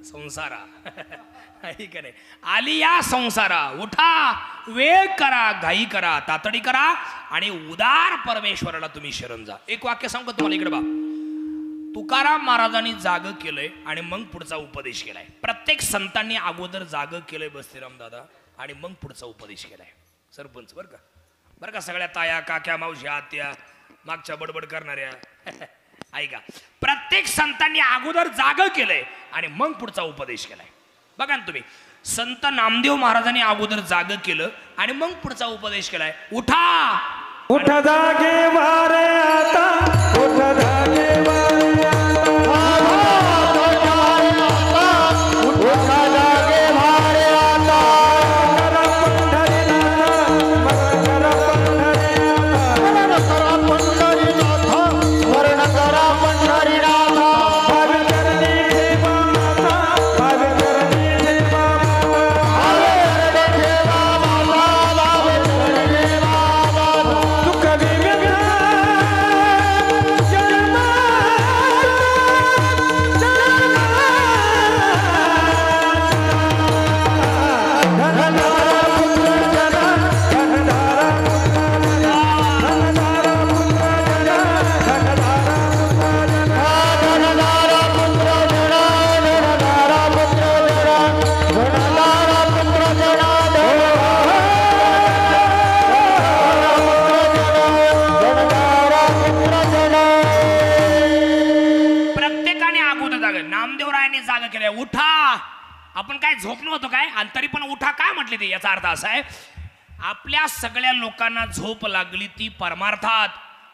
संसारा. का नाही? आलिया संसारा. उठा, वेळ करा, घाई करा, तातडी करा आणि उदार परमेश्वराला तुम्ही शरण जा. एक वाक्य सांगू का तुम्हाला? इकडे बा, तुकाराम महाराजांनी जाग केलंय आणि मग पुढचा उपदेश केलाय. प्रत्येक संतांनी अगोदर जाग केलंय बस्तीराम दादा आणि मग पुढचा उपदेश केलाय. सरपंच बरं का सगळ्या ताया, काक्या, मावश्या, आत्या, मागच्या बडबड करणाऱ्या, ऐका, प्रत्येक संतांनी अगोदर जाग केलंय आणि मग पुढचा उपदेश केलाय. बघा ना तुम्ही, संत नामदेव महाराजांनी अगोदर जाग केलं आणि मग पुढचा उपदेश केलाय. उठा, उठ जागे वारे आता, उठ जागे वारे उठा. आपण काय झोपलो होतो काय? आणि तरी पण उठा काय म्हटले ते? याचा अर्थ असा आहे, आपल्या सगळ्या लोकांना झोप लागली ती परमार्थात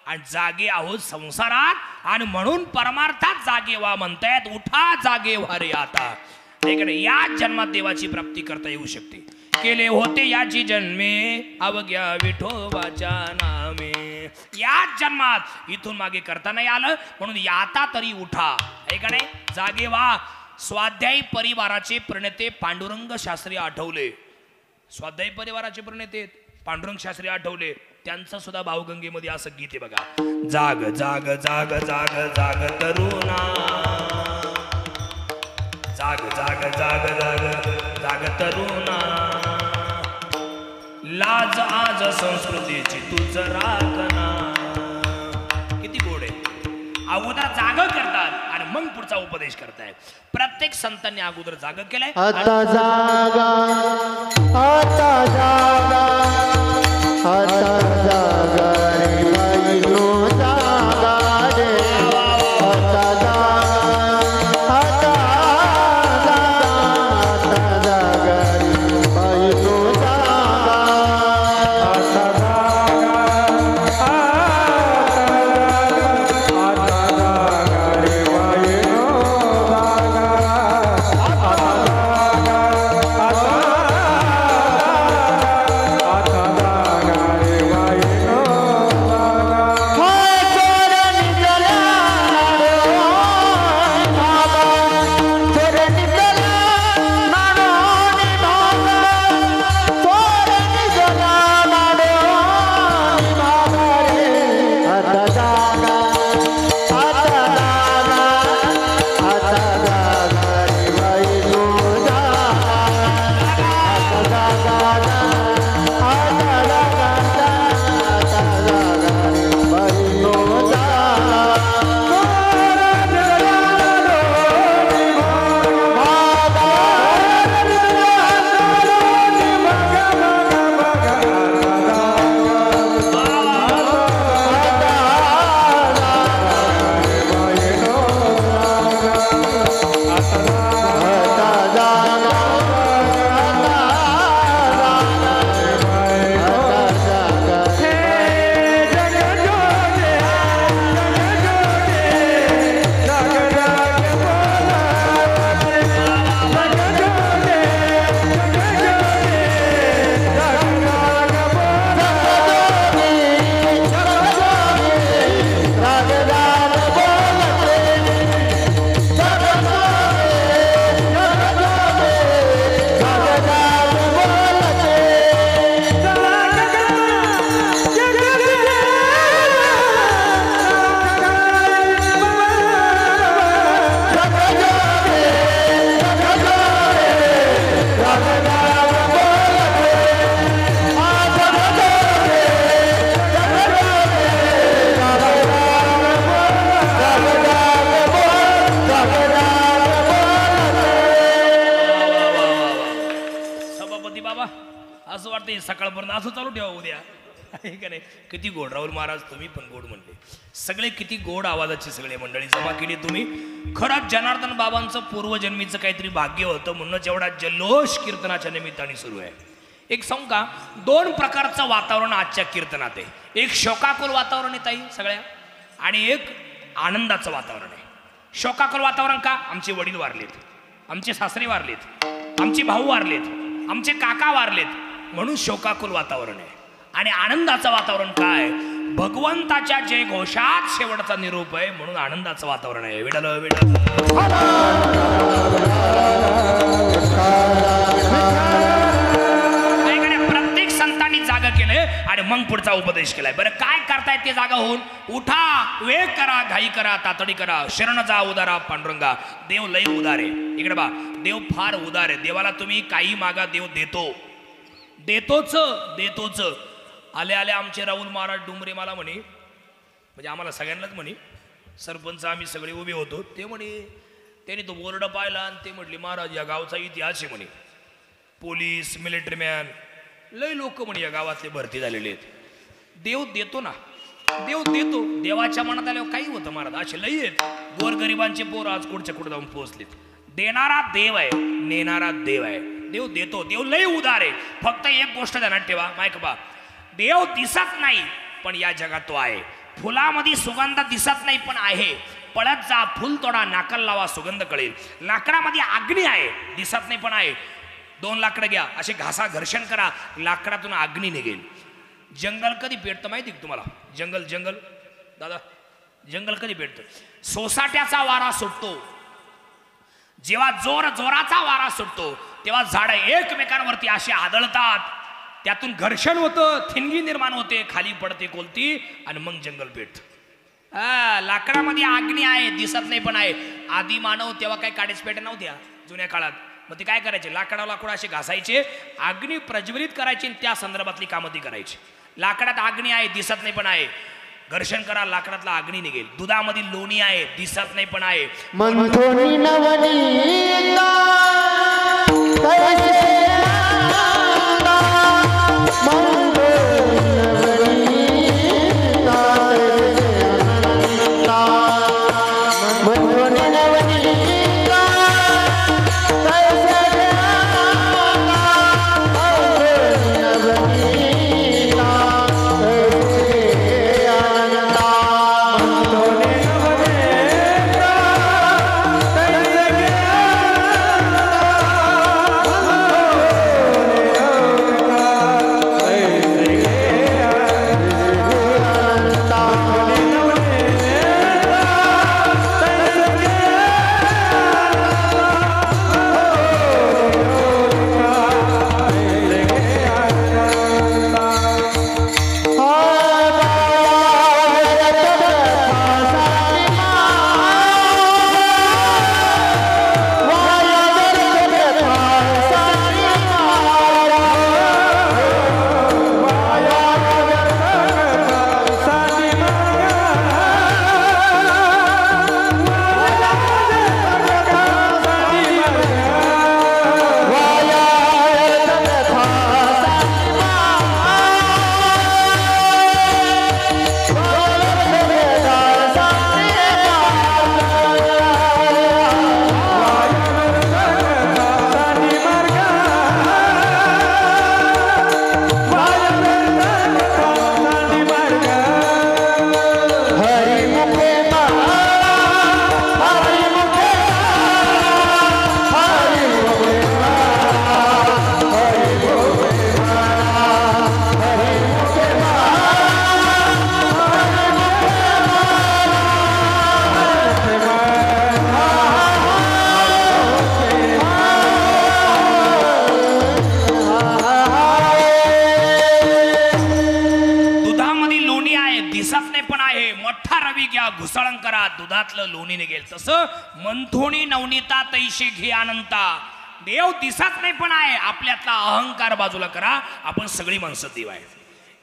आणि जागे आहोत संसारात आणि म्हणून परमार्थात जागे व्हा म्हणतायत. उठा जागे व्हा रे आता. या जन्मात देवाची प्राप्ती करता येऊ शकते. केले होते याची जन्मे अवघ्या विठोबाच्या नामे. या जन्मात इथून मागे करता नाही आलं म्हणून आता तरी उठा. ऐका नाही, जागे व्हा. स्वाध्यायी परिवाराचे प्रणेते पांडुरंग शास्त्री आठवले. स्वाध्यायी परिवाराचे प्रणेते पांडुरंग शास्त्री आठवले. त्यांचं सुद्धा भावगंगेमध्ये असं गीत आहे बघा. जाग जाग जाग जाग जाग तरुणा, जाग जाग जाग जाग जाग तरुणा, लाज आज संस्कृतीची तुझ राखना. किती गोड आहे. अगोदर जाग करतात आणि मग पुढचा उपदेश करतायत. प्रत्येक संतांनी अगोदर जाग केलाय. आता जागा, आता जागा, आता जागा रे बाईनो जागा रे. आता जागा, आता जागा, आता जागा रे बाईनो जागा. आता जागा, आता जागा रे बाईनो जागा. आता जागा, आता संध्याकाळपर्यंत असं चालू ठेवा उद्या आहे का नाही. किती गोड राहुल महाराज, तुम्ही पण गोड म्हणले. सगळे किती गोड आवाजाची सगळे मंडळी सभा केली तुम्ही. खरंच जनार्दन बाबांचं पूर्वजन्मीचं काहीतरी भाग्य होतं म्हणूनच एवढा जल्लोष कीर्तनाच्या निमित्ताने सुरू आहे. एक सांगू का, दोन प्रकारचं वातावरण आजच्या कीर्तनात आहे. एक शोकाकुल वातावरण आहे ताई सगळ्या, आणि एक आनंदाचं वातावरण आहे. शोकाकुल वातावरण का, आमचे वडील वारलेत, आमचे सासरे वारलेत, आमचे भाऊ वारलेत, आमचे काका वारलेत, म्हणून शोकाकुल वातावरण आहे. आणि आनंदाचं वातावरण काय, भगवंताच्या जय घोषात शेवटचा निरोप आहे, म्हणून आनंदाचं वातावरण आहे. विडल विडल प्रत्येक संतांनी जागा केलंय आणि मग पुढचा उपदेश केलाय. बरं काय करतायत ते जागा होऊन, उठा, वेग करा, घाई करा, तातडी करा, शरण जा उदारा पांडुरंगा. देव लय उदार आहे. इकडे बा, देव फार उदार आहे. देवाला तुम्ही काही मागा, देव देतो, देतोच देतोच. आले आले आमचे राहुल महाराज डुमरे मला म्हणे, म्हणजे आम्हाला सगळ्यांनाच म्हणे, सरपंच आम्ही सगळे उभे होतो, ते म्हणे त्यांनी तो बोर्ड पाहिला आणि ते म्हटले महाराज या गावचा इतिहास आहे म्हणे, पोलीस मिलिटरी मॅन लय लोक म्हणे या गावातले भरती झालेले आहेत. देव देतो ना, देव देतो. देवाच्या मनात आल्यावर काही होतं महाराज, असे लय आहेत. गोरगरिबांचे पोर आज कुठच्या कुठं जाऊन पोहोचलेत. देणारा देव आहे, नेणारा देव आहे. देव देतो, देव लय उदार आहे. फक्त एक गोष्ट ध्यानात ठेवा मायक बा, देव दिसत नाही पण या जगात तो आहे. फुलामध्ये सुगंध दिसत नाही पण आहे. पळत जा, फुल तोडा, नाकाला लावा, सुगंध कळेल. लाकडामध्ये अग्नी आहे, दिसत नाही पण आहे. 2 लाकडं घ्या, असे घासा, घर्षण करा, लाकडातून अग्नी निघेल. जंगल कधी पेटतं माहिती का तुम्हाला? जंगल जंगल दादा, जंगल कधी पेटतं? सोसाट्याचा वारा सुटतो. जेव्हा जोराचा वारा सुटतो तेव्हा झाडं एकमेकांवरती अशी आदळतात, त्यातून घर्षण होतं, थिनगी निर्माण होते, खाली पडते कोलती आणि मग जंगल पेटतं. लाकडामध्ये अग्नी आहे, दिसत नाही पण आहे. आदी मानव तेव्हा काही काडेच पेट्या नव्हत्या जुन्या काळात. मग ते काय करायचे, लाकडाला असे घासायचे, अग्नी प्रज्वलित करायचे आणि त्या संदर्भातली कामं ती करायची. लाकडात अग्नी आहे, दिसत नाही पण आहे, घर्षण करा, लाकडातला अग्नी निघेल. दुधामध्ये लोणी आहे, दिसत नाही पण आहे. मंथोनी नवनीता कैसे घुसळण करा, दुधातलं लोणी निघेल. तसं मंथोणी नवनीता तैशी घे अनंता. देव दिसत नाही पण आहे. आपल्यातला अहंकार बाजूला करा, आपण सगळी माणसं देव आहे.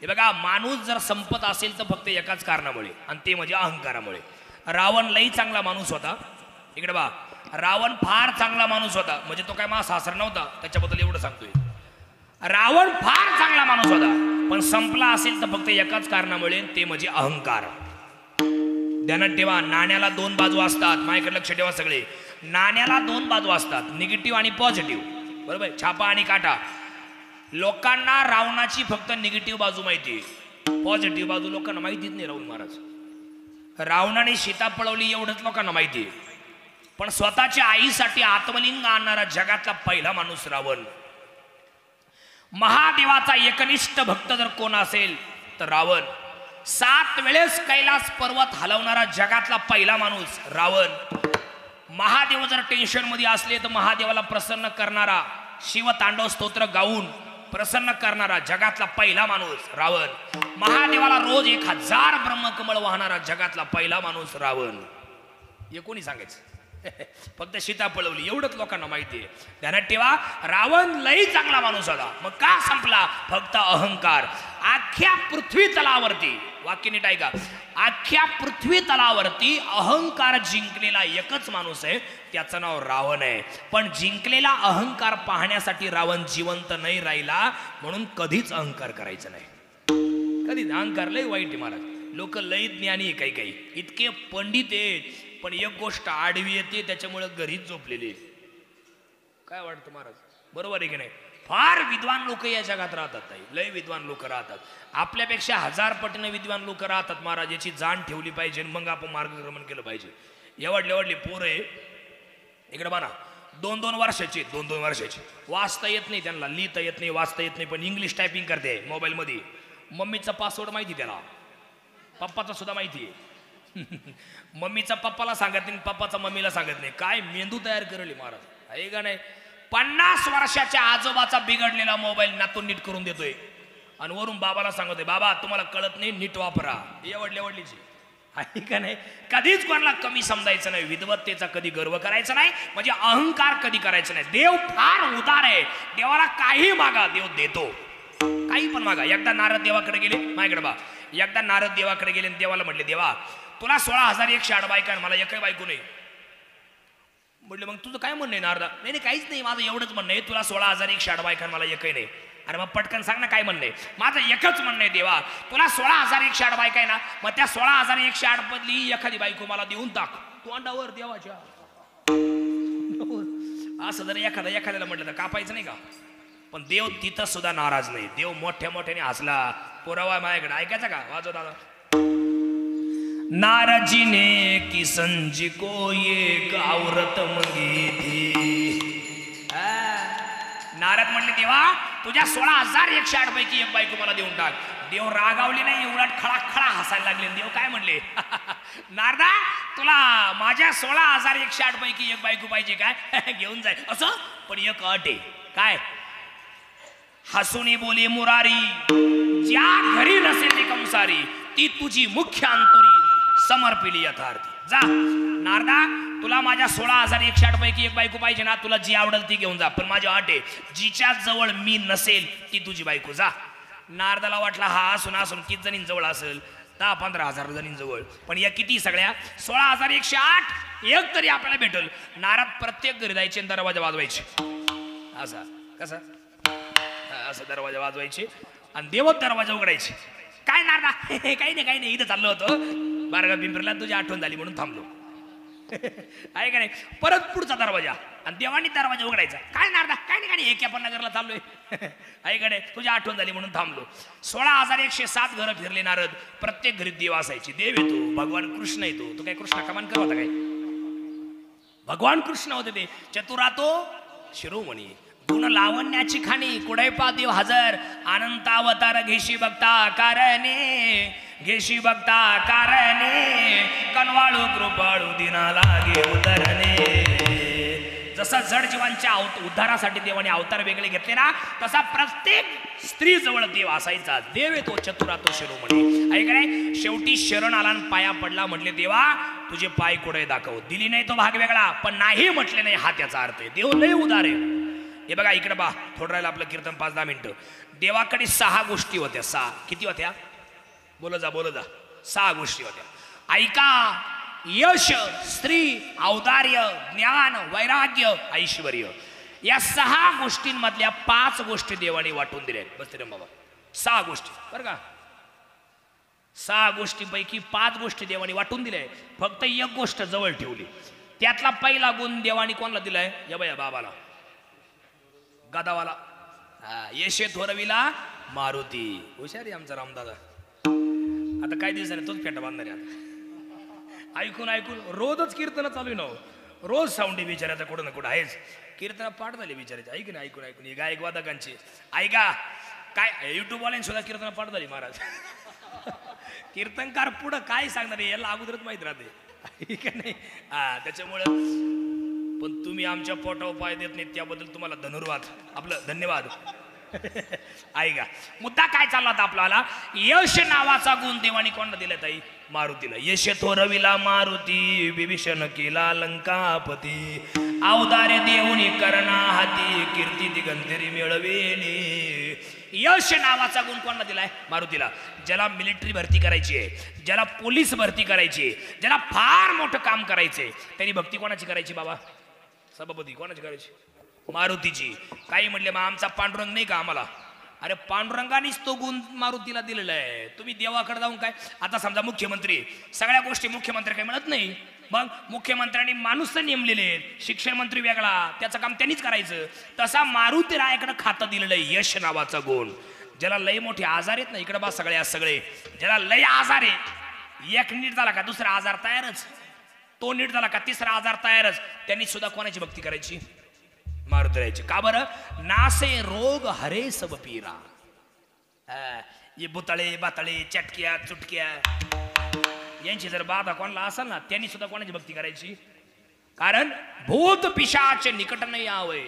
हे बघा, माणूस जर संपत असेल तर फक्त एकाच कारणामुळे, आणि ते म्हणजे अहंकारामुळे. रावण लई चांगला माणूस होता. इकडे बा, रावण फार चांगला माणूस होता, म्हणजे तो काय माझा सासरा नव्हता, त्याच्याबद्दल एवढं सांगतोय. रावण फार चांगला माणूस होता, पण संपला असेल तर फक्त एकाच कारणामुळे, ते म्हणजे अहंकार. ध्यानात ठेवा, नाण्याला दोन बाजू असतात. माझ्याकडे लक्ष ठेवा सगळे. नाण्याला दोन बाजू असतात, निगेटिव्ह आणि पॉझिटिव्ह. बरोबर, छापा आणि काटा. लोकांना रावणाची फक्त निगेटिव्ह बाजू माहिती, पॉझिटिव्ह बाजू लोकांना माहितीच नाही. रावण महाराज, रावणाने सीता पळवली एवढंच लोकांना माहिती, पण स्वतःच्या आईसाठी आत्मलिंग आणणारा जगातला पहिला माणूस रावण. महादेवाचा एकनिष्ठ भक्त जर कोण असेल तर रावण. 7 वेळेस कैलास पर्वत हलवणारा जगातला पहिला माणूस रावण. महादेव जर टेन्शन मध्ये असले तर महादेवाला प्रसन्न करणारा, शिवतांडव स्तोत्र गाऊन प्रसन्न करणारा जगातला पहिला माणूस रावण. महादेवाला रोज 1000 ब्रह्मकमळ वाहणारा जगातला पहिला माणूस रावण. हे कोणी सांगायचं? फक्त सीता पळवली एवढंच लोकांना माहिती आहे. ध्यानात ठेवा, रावण लई चांगला माणूस होता, मग का संपला? फक्त अहंकार. अख्ख्या पृथ्वी तलावरती, वाक्य नीट ऐका, अख्ख्या पृथ्वी तलावरती अहंकार जिंकलेला एकच माणूस आहे, त्याचं नाव रावण आहे. पण जिंकलेला अहंकार पाहण्यासाठी रावण जिवंत नाही राहिला, म्हणून कधीच अहंकार करायचं नाही. कधीच. अहंकार लय वाईट आहे महाराज. लोक लय ज्ञानी काही काही, इतके पंडित आहेत, पण एक गोष्ट आडवी येते, त्याच्यामुळे घरीच झोपलेले. काय वाटतं महाराज? बरोबर आहे की नाही? फार विद्वान लोक या जगात राहतात, लय विद्वान लोक राहतात. आपल्यापेक्षा 1000 पटीने विद्वान लोक राहतात महाराज. याची जाण ठेवली पाहिजे, मग आपण मार्गक्रमण केलं पाहिजे. एवढले पोरं आहे इकडे बना, 2-2 वर्षाची, 2-2 वर्षाची, वाचता येत नाही त्यांना, लिहिता येत नाही, वाचता येत नाही, पण इंग्लिश टायपिंग करते मोबाईल मध्ये. मम्मीचा पासवर्ड माहिती त्याला, पप्पाचा सुद्धा माहिती आहे. मम्मीचा पप्पाला सांगत नाही, पप्पाचा मम्मीला सांगत नाही. काय मेंदू तयार करेल महाराज, आहे का नाही? 50 वर्षाच्या आजोबाचा बिघडलेला मोबाईल नातून नीट करून देतोय, आणि वरून बाबाला सांगतोय, बाबा तुम्हाला कळत नाही, नीट वापरा. एवढलीची आहे का नाही? कधीच कोणाला कमी समजायचं नाही, विद्वत्तेचा कधी गर्व करायचा नाही, म्हणजे अहंकार कधी करायचं नाही. देव फार उदार आहे, देवाला काही मागा देव देतो, काही पण मागा. एकदा नारद देवाकडे गेले, माझ्याकडे बा, एकदा नारद देवाकडे गेले आणि देवाला म्हटले, देवा तुला 16,108 बायका, मला एकही बायको नाही. म्हटलं मग तुझं काय म्हणणं आहे नारदा? नाही काहीच नाही, माझं एवढंच म्हणणं आहे, तुला 16,108 बायका, मला एकही नाही. अरे मग पटकन सांग ना काय म्हणणं आहे? माझं एकच म्हणणं आहे देवा, तुला 16,108 बायका आहे ना, मग त्या 16,108 मधली एखादी बायको मला देऊन टाक तोंडावर देवाच्या. असं जर एखाद्याला म्हटलं तर कापायचं नाही का? पण देव तिथं सुद्धा नाराज नाही. देव मोठ्या मोठ्याने हसला. पुरावा माझ्याकडे, ऐकायचा का? वाजव दादा. नारजी ने किसन जी को ये औरत मंगी थी. नारद म्हणले, देवा तुझ्या 16,108 पैकी एक बायको मला देऊन टाक. देव रागावले नाही, उलट खळा हसायला लागले. देव काय म्हणले, नारदा तुला माझ्या 16,108 पैकी एक बायको पाहिजे काय? घेऊन जाय. असं पण एक अट आहे. काय? हसूनी बोली मुरारी, ज्या घरी नसेल ती कंसारी, ती तुझी मुख्य अंतुरी समर्पिली यथार्थी. जा नारदा, तुला माझ्या 16,108 पैकी एक बायको पाहिजे ना, तुला जी आवडेल ती घेऊन जा, पण माझी अट आहे, जिच्या जवळ मी नसेल ती तुझी बायको. जा. नारदाला वाटला हा असून किती जणींजवळ असेल? 10-15 हजार जणींजवळ. पण या किती सगळ्या? 16,108 एक तरी आपल्याला भेटल. नारद प्रत्येक घरी जायचे, दरवाजा वाजवायचे. असा कसा? असं दरवाजा वाजवायचे आणि देवच दरवाजा उघडायचे. काय नारदा? काही नाही, इथं चाललो होतो बारगा पिंपरीला, तुझी आठवण झाली म्हणून थांबलो. आहे का नाही? परत पुढचा दरवाजा आणि देवानी दरवाजा उघडायचा. काय नारदा? काय नाही, एक आपण नगरला चाललोय. आहे का नाही? तुझी आठवण झाली म्हणून थांबलो. 16,107 घरं फिरले नारद. प्रत्येक घरी देव असायचे. देव येतो, भगवान कृष्ण येतो. तो काय कृष्ण कमान करत होता काय? भगवान कृष्ण होते ते. चतुरातो शिरोमणी, गुण लावण्याची खाणी, कुडैपा देव हजर, अनंत अवतार घेशी बघता कारणे, घेशी बघता कारणे, कनवाळू कृपाळू दिना लागे उतरणे. जसा जड जीवांच्या उद्धारासाठी देवाने अवतार वेगळे घेतले ना, तसा प्रत्येक स्त्री जवळ देव असायचा. देव येतो चतुरातो शिरोमणी. ऐकणे, शेवटी शरण आला आणि पाया पडला. म्हटले, देवा तुझे पाय कुठे दाखव. दिली नाही तो भाग वेगळा, पण नाही म्हटले नाही हा त्याचा अर्थ आहे. देव लय उदार आहे. हे बघा इकडे बा, थोडं राहिलं आपलं कीर्तन 5-10 मिनिटं. देवाकडे 6 गोष्टी होत्या. 6 किती होत्या? बोल जा 6 गोष्टी होत्या. ऐका, यश, स्त्री, औदार्य, ज्ञान, वैराग्य, ऐश्वर्य. या 6 गोष्टींमधल्या 5 गोष्टी देवाने वाटून दिल्या बस रे बाबा 6 गोष्टी बरं का 6 गोष्टींपैकी 5 गोष्टी देवाने वाटून दिल्या फक्त एक गोष्ट जवळ ठेवली त्यातला पहिला गुण देवाने कोणाला दिलाय या बाया बाबाला गदावाला यशे थोरविला मारुती हुशारी आमचा रामदादा आता काय दिवस तोच फेटा बांधणार आता ऐकून ऐकून रोजच कीर्तन चालू ना रोज साऊंड बिचारायचा कुठं ना कुठं आहेच कीर्तन पाठ झाले बिचारायचे ऐक ना ऐकून ऐकून गायक वादकांची ऐका काय युट्यूबवाल्यांनी सुद्धा कीर्तन पाठ झाली महाराज कीर्तनकार पुढं काय सांगणार याला अगोदरच माहित राहते का नाही त्याच्यामुळं पण तुम्ही आमच्या पोटावर पाय देत नाही त्याबद्दल तुम्हाला धन्यवाद आपलं धन्यवाद ऐका मुद्दा काय चालला होता आपल्याला यश नावाचा गुण देवानी कोणाला दिला ताई मारुतीला यश थोरविला मारुती विभीषण केला लंकापती अवतारे देऊनी करणा हाती कीर्ती दिगंतरी मिळवेली यश नावाचा गुण कोणाला दिलाय मारुतीला ज्याला मिलिटरी भरती करायची आहे ज्याला पोलीस भरती करायची आहे ज्याला फार मोठं काम करायचंय त्यांनी भक्ती कोणाची करायची बाबा सभापती कोणाची करायची मारुतीची काही म्हटले मग आमचा पांडुरंग नाही का आम्हाला अरे पांडुरंगानेच तो गुण मारुतीला दिलेला आहे तुम्ही देवाकडे जाऊन काय आता समजा मुख्यमंत्री सगळ्या गोष्टी मुख्यमंत्री काही म्हणत नाही मग मुख्यमंत्र्यांनी माणूस नेमलेले आहेत शिक्षण मंत्री वेगळा त्याचं काम त्यांनीच करायचं तसा मारुती रायाकडे खातं दिलेलं आहे यश नावाचा गुण ज्याला लय मोठे आजार आहेत ना इकडे बा सगळे ज्याला लय आजार आहे एक नीट झाला का दुसरा आजार तयारच तो नीट झाला का तिसरा आजार तयारच त्यांनी सुद्धा कोणाची भक्ती करायची मारुती राहायची का बरं नासे रोग हरे सब पीरा ये बुतळे बातळे चटक्या चुटक्या यांची जर बाधा कोणाला असेल ना त्यांनी सुद्धा कोणाची भक्ती करायची कारण भूत पिशाच निकट नाही यावे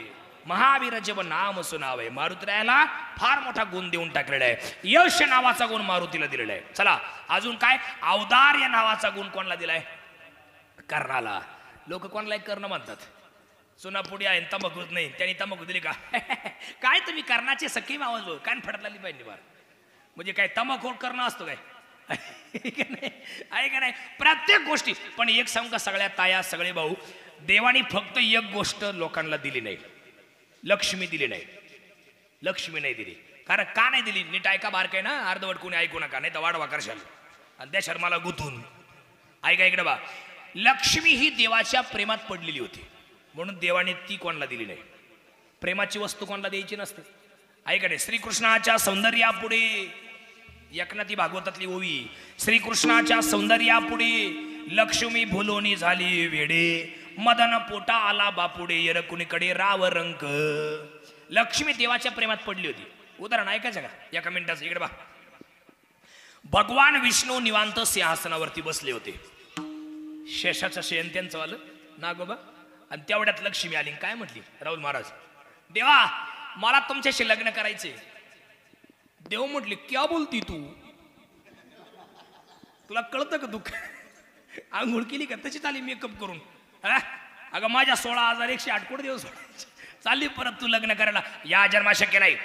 महावीर जब नाम सुनावे मारुतीला फार मोठा गुण देऊन टाकलेला आहे यश नावाचा गुण मारुतीला दिलेला आहे चला अजून काय अवतार या नावाचा गुण कोणाला दिलाय कर्णाला लोक कोणाला कर्ण म्हणतात चुनापुडी आहे तंबाखूच नाही त्यांनी तंबाखू दिली का काय तुम्ही कर्णाचे सखी आवाज बोल कान फडत लागली पाहिजे बार म्हणजे काय तंबाखू करणं असतो काय आहे का नाही प्रत्येक गोष्टी पण एक सांगू का सगळ्या ताया सगळे भाऊ देवानी फक्त एक गोष्ट लोकांना दिली नाही लक्ष्मी दिली नाही लक्ष्मी नाही दिली कारण का नाही दिली नीट ऐका बार काय ना अर्धवट कोणी ऐकू नका नाही तर वाढवा करशाल आणि त्या शर्माला गुंतून ऐका इकडे बा लक्ष्मी ही देवाच्या प्रेमात पडलेली होती म्हणून देवाने ती कोणाला दिली नाही प्रेमाची वस्तू कोणाला द्यायची नसते ऐका नाही श्रीकृष्णाच्या सौंदर्यापुढे एकनाथी भागवतातली ओवी श्रीकृष्णाच्या सौंदर्यापुढे लक्ष्मी भुलोनी झाली वेडे मदन पोटा आला बापुडे येरकुणीकडे राव रंक लक्ष्मी देवाच्या प्रेमात पडली होती उदाहरण ऐकायचं का एका मिनिटाचं इकडे बा भगवान विष्णू निवांत सिंहासनावरती बसले होते शेषाचं शयन त्यांचं आलं नागोबा आणि तेवढ्यात लक्ष्मी आली काय म्हटली राहुल महाराज देवा मला तुमच्याशी लग्न करायचे देव म्हटले क्या बोलती तू तुला कळतं का दुःख आंघोळ केली का तशीच आली मेकअप करून अगं माझ्या 16,108 कोटी दिवस चालली परत तू लग्न करायला या जन्मा शक्य नाही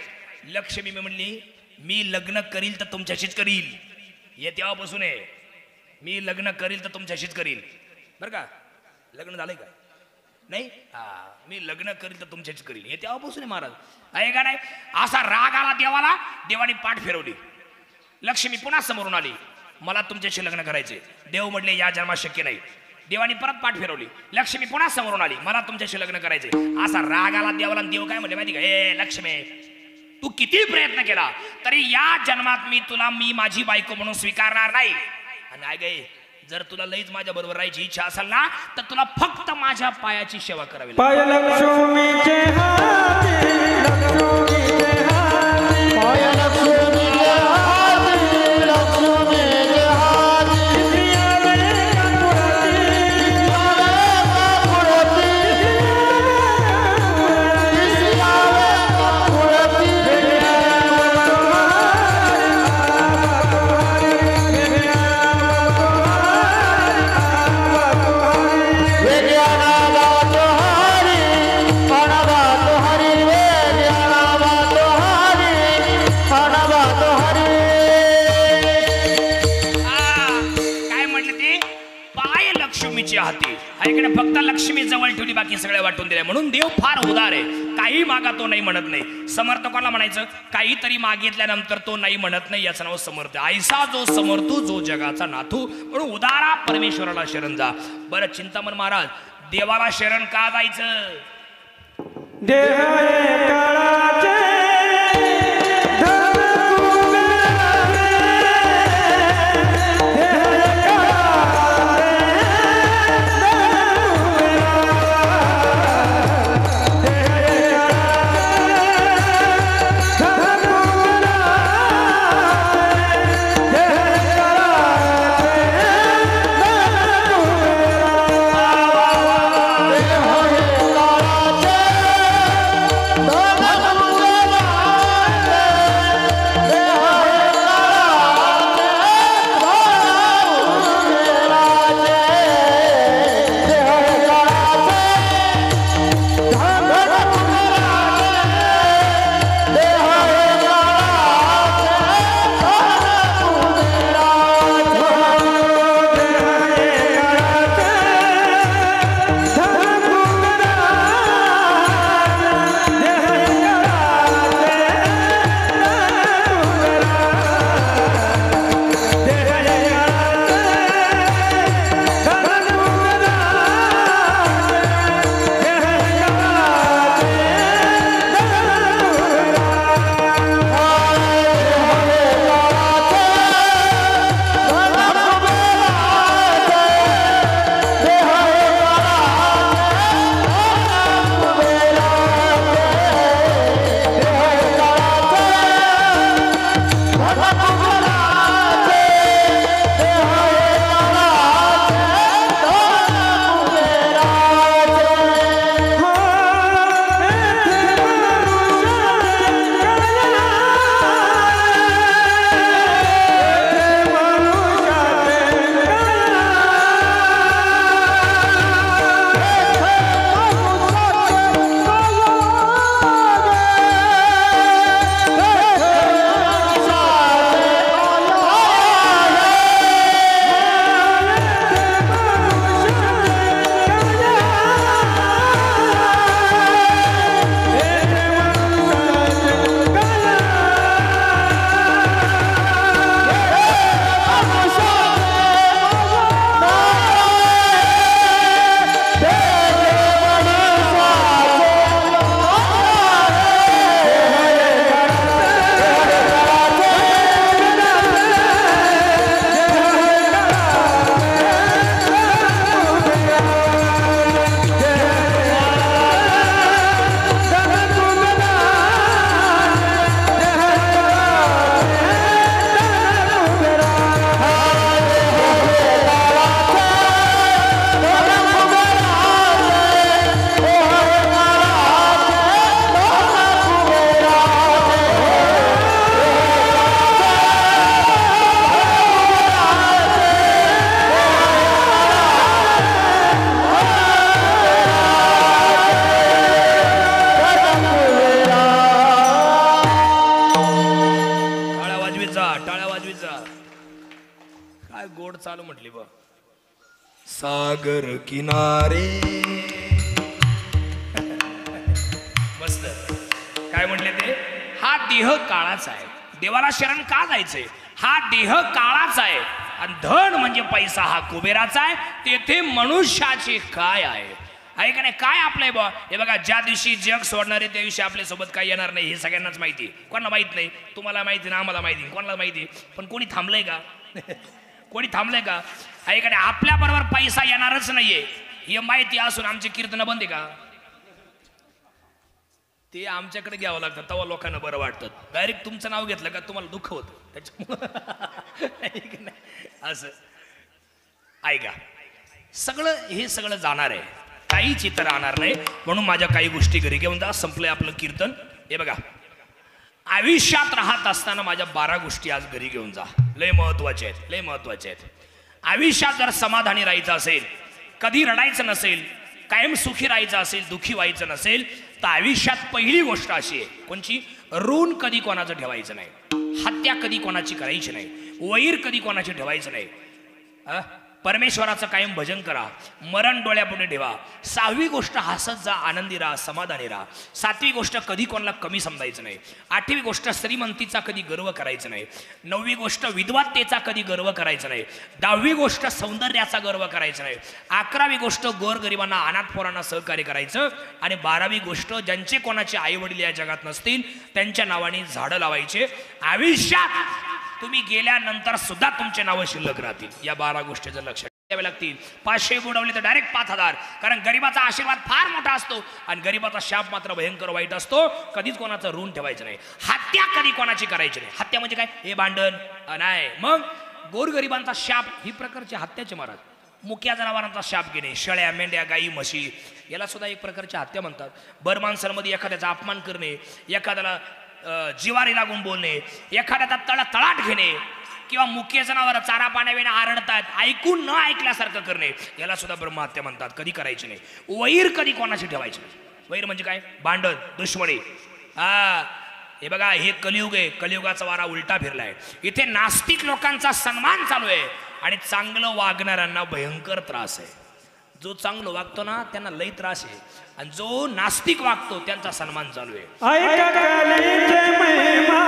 लक्ष्मी म्हणली मी लग्न करील तर तुमच्याशीच करील हे तेव्हापासून आहे मी लग्न करील तर तुमच्याशीच करील बरं का लग्न झालंय का नाही मी लग्न करील तर तुमच्याच करील हे तेव्हापासून महाराज आहे का नाही असा राग आला देवाला देवाने पाठ फिरवली लक्ष्मी पुन्हा समोरून आली मला तुमच्याशी लग्न करायचे देव म्हटले या जन्मात शक्य नाही देवाने परत पाठ फिरवली लक्ष्मी पुन्हा समोरून आली मला तुमच्याशी लग्न करायचे असा राग आला देवाला देव काय म्हटले माहिती का ए लक्ष्मी तू किती प्रयत्न केला तरी या जन्मात मी तुला माझी बायको म्हणून स्वीकारणार नाही आणि आय गे जर तुला लईच माझ्या बरोबर राहायची इच्छा असेल ना तर तुला फक्त माझ्या पायाची सेवा करावी पाय लक्ष्मीचे हाती लक्ष्मीचे हाती पाय लक्ष्मीचे हाती लक्ष्मीचे हाती प्रियावे कापुरती वेग्याना गातो हरी ऐकडे फक्त लक्ष्मी जवळ ठेवली, बाकी सगळ्या वाटून दिल्या. म्हणून देव फार उदार आहे. काही मागा तो नाही म्हणत नाही. समर्थकाला म्हणायचं काहीतरी मागितल्यानंतर तो नाही म्हणत नाही, याचं नाव समर्थ. ऐसा जो समर्थू जो जगाचा नाथू, म्हणून उदारा परमेश्वराला शरण जा. बरं चिंतामण महाराज, देवाला शरण का जायचं? देह काळाचे चालू म्हटली बा. सागर किनारे मस्त. काय म्हटले ते? हा देह काळाचा आहे. देवाला शरण का जायचंय? हा देह काळाचा आहे आणि धन म्हणजे पैसा हा कुबेराचा आहे. तेथे मनुष्याचे काय आहे का नाही? काय आपलंय बा? हे बघा, ज्या दिवशी जग सोडणारे त्या दिवशी आपल्या सोबत काय येणार नाही हे सगळ्यांनाच माहिती. कोणाला माहित नाही? तुम्हाला माहिती ना, आम्हाला माहिती, कोणाला माहिती. पण कोणी थांबलंय का? कोणी थांबलंय का? ऐकडे आपल्या बरोबर पैसा येणारच नाहीये हे माहिती असून आमचे कीर्तन बंद आहे का? ते आमच्याकडे घ्यावं लागतं, तेव्हा लोकांना बरं वाटतं. डायरेक्ट तुमचं नाव घेतलं का तुम्हाला दुःख होतं त्याच्यामुळे असं ऐका. सगळं हे सगळं जाणार आहे, काहीच इथं राहणार नाही. म्हणून माझ्या काही गोष्टी घरी घेऊन जा. संपलंय आपलं कीर्तन. हे बघा, आयुष्यात राहत असताना माझ्या 12 गोष्टी आज घरी घेऊन जा. लय महत्वाचे आहेत, लय महत्वाचे आहेत. आयुष्यात जर समाधानी राहायचं असेल, कधी रडायचं नसेल, कायम सुखी राहायचं असेल, दुःखी व्हायचं नसेल, तर आयुष्यात पहिली गोष्ट अशी आहे, कोणची? ऋण कधी कोणाचं ठेवायचं नाही, हत्या कधी कोणाची करायची नाही, वैर कधी कोणाची ठेवायचं नाही. परमेश्वराचं कायम भजन करा, मरण डोळ्यापुढे ठेवा. 6वी गोष्ट हसत जा, आनंदी राहा, समाधानी राहा. 7वी गोष्ट कधी कोणाला कमी समजायचं नाही. 8वी गोष्ट श्रीमंतीचा कधी गर्व करायचं नाही. 9वी गोष्ट विद्वत्तेचा कधी गर्व करायचं नाही. 10वी गोष्ट सौंदर्याचा गर्व करायचा नाही. 11वी गोष्ट गोरगरिबांना, अनाथ पोरांना सहकार्य करायचं. आणि 12वी गोष्ट ज्यांचे कोणाचे आई वडील या जगात नसतील त्यांच्या नावाने झाडं लावायचे. आयुष्यात तुम्ही गेल्यानंतर सुद्धा तुमचे नावं शिल्लक राहतील. या 12 गोष्टी जर लक्षात द्यावे लागतील. 500 बुडवले तर डायरेक्ट 5000. कारण गरीबाचा आशीर्वाद फार मोठा असतो आणि गरीबाचा शाप मात्र भयंकर वाईट असतो. कधीच कोणाचं ऋण ठेवायचं नाही. हत्या कधी कोणाची करायची नाही. हत्या म्हणजे काय? हे भांडण नाही. मग गोरगरिबांचा शाप ही प्रकारची हत्याचे महाराज. मुक्या जनावरांचा शाप घेणे, शेळ्या, मेंढ्या, गाई, म्हशी याला सुद्धा एक प्रकारची हत्या म्हणतात. बर माणसांमध्ये एखाद्याचा अपमान करणे, एखाद्याला जिवारी लागून बोलणे, एखाद्याचा तळाट घेणे किंवा मुख्य जनावर चारा पाण्याविना आरडतात ऐकून न ऐकल्यासारखं करणे याला सुद्धा ब्रह्महत्या म्हणतात. कधी करायची नाही. वैर कधी कोणाशी ठेवायची नाही. वैर म्हणजे काय? भांडण, दुश्मनी. हे बघा, हे कलियुग आहे. कलियुगाचा वारा उलटा फिरलाय. इथे नास्तिक लोकांचा सन्मान चालू आहे आणि चांगलं वागणाऱ्यांना भयंकर त्रास आहे. जो चांगलं वागतो ना त्यांना लई त्रास आहे आणि जो नास्तिक वागतो त्यांचा सन्मान चालू आहे. ऐका कलेचे महिमा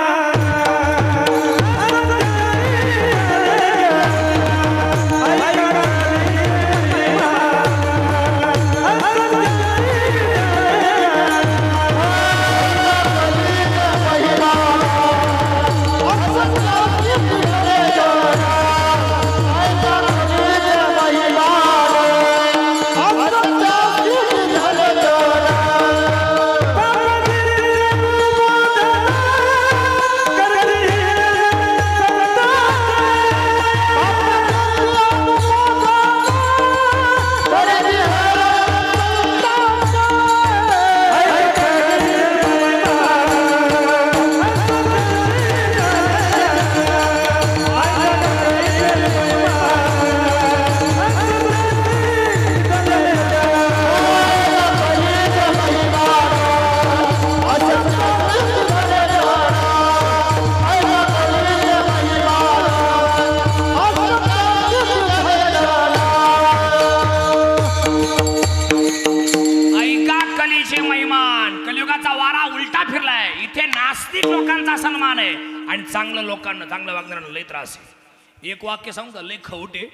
आणि चांगलं लोकांना, चांगलं वागणाऱ्यांना लय त्रास आहे. एक वाक्य सांगू का? लय खवटे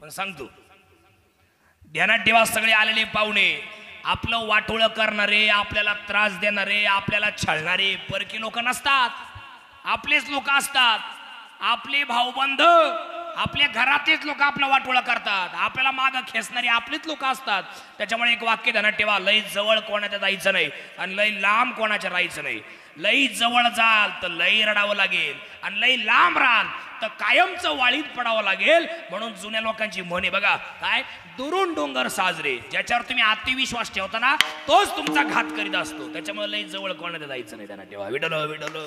पण सांगतो. ध्यानात ठेवा सगळे आलेले पाहुणे. आपलं वाटोळं करणारे, आपल्याला त्रास देणारे, आपल्याला छळणारे परकी लोक नसतात. आपलेच लोक असतात. आपले भाऊबंध, आपल्या घरातलेच लोक आपलं वाटोळं करतात. आपल्याला मागं खेचणारे आपलेच लोक असतात. त्याच्यामुळे एक वाक्य ध्यानात ठेवा. लई जवळ कोणाच्या जायचं नाही आणि लई लांब कोणाच्या राहायचं नाही. लई जवळ जाल तर लई रडावं लागेल आणि लई लांब राहाल तर कायमचं वाळीत पडावं लागेल. म्हणून जुन्या लोकांची म्हण आहे बघा, काय? दुरून डोंगर साजरे. ज्याच्यावर तुम्ही अतिविश्वास ठेवता ना तोच तुमचा घात करीत असतो. त्याच्यामुळे लई जवळ कोणाच्या जायचं नाही. त्यांना ठेवा. विडल विडल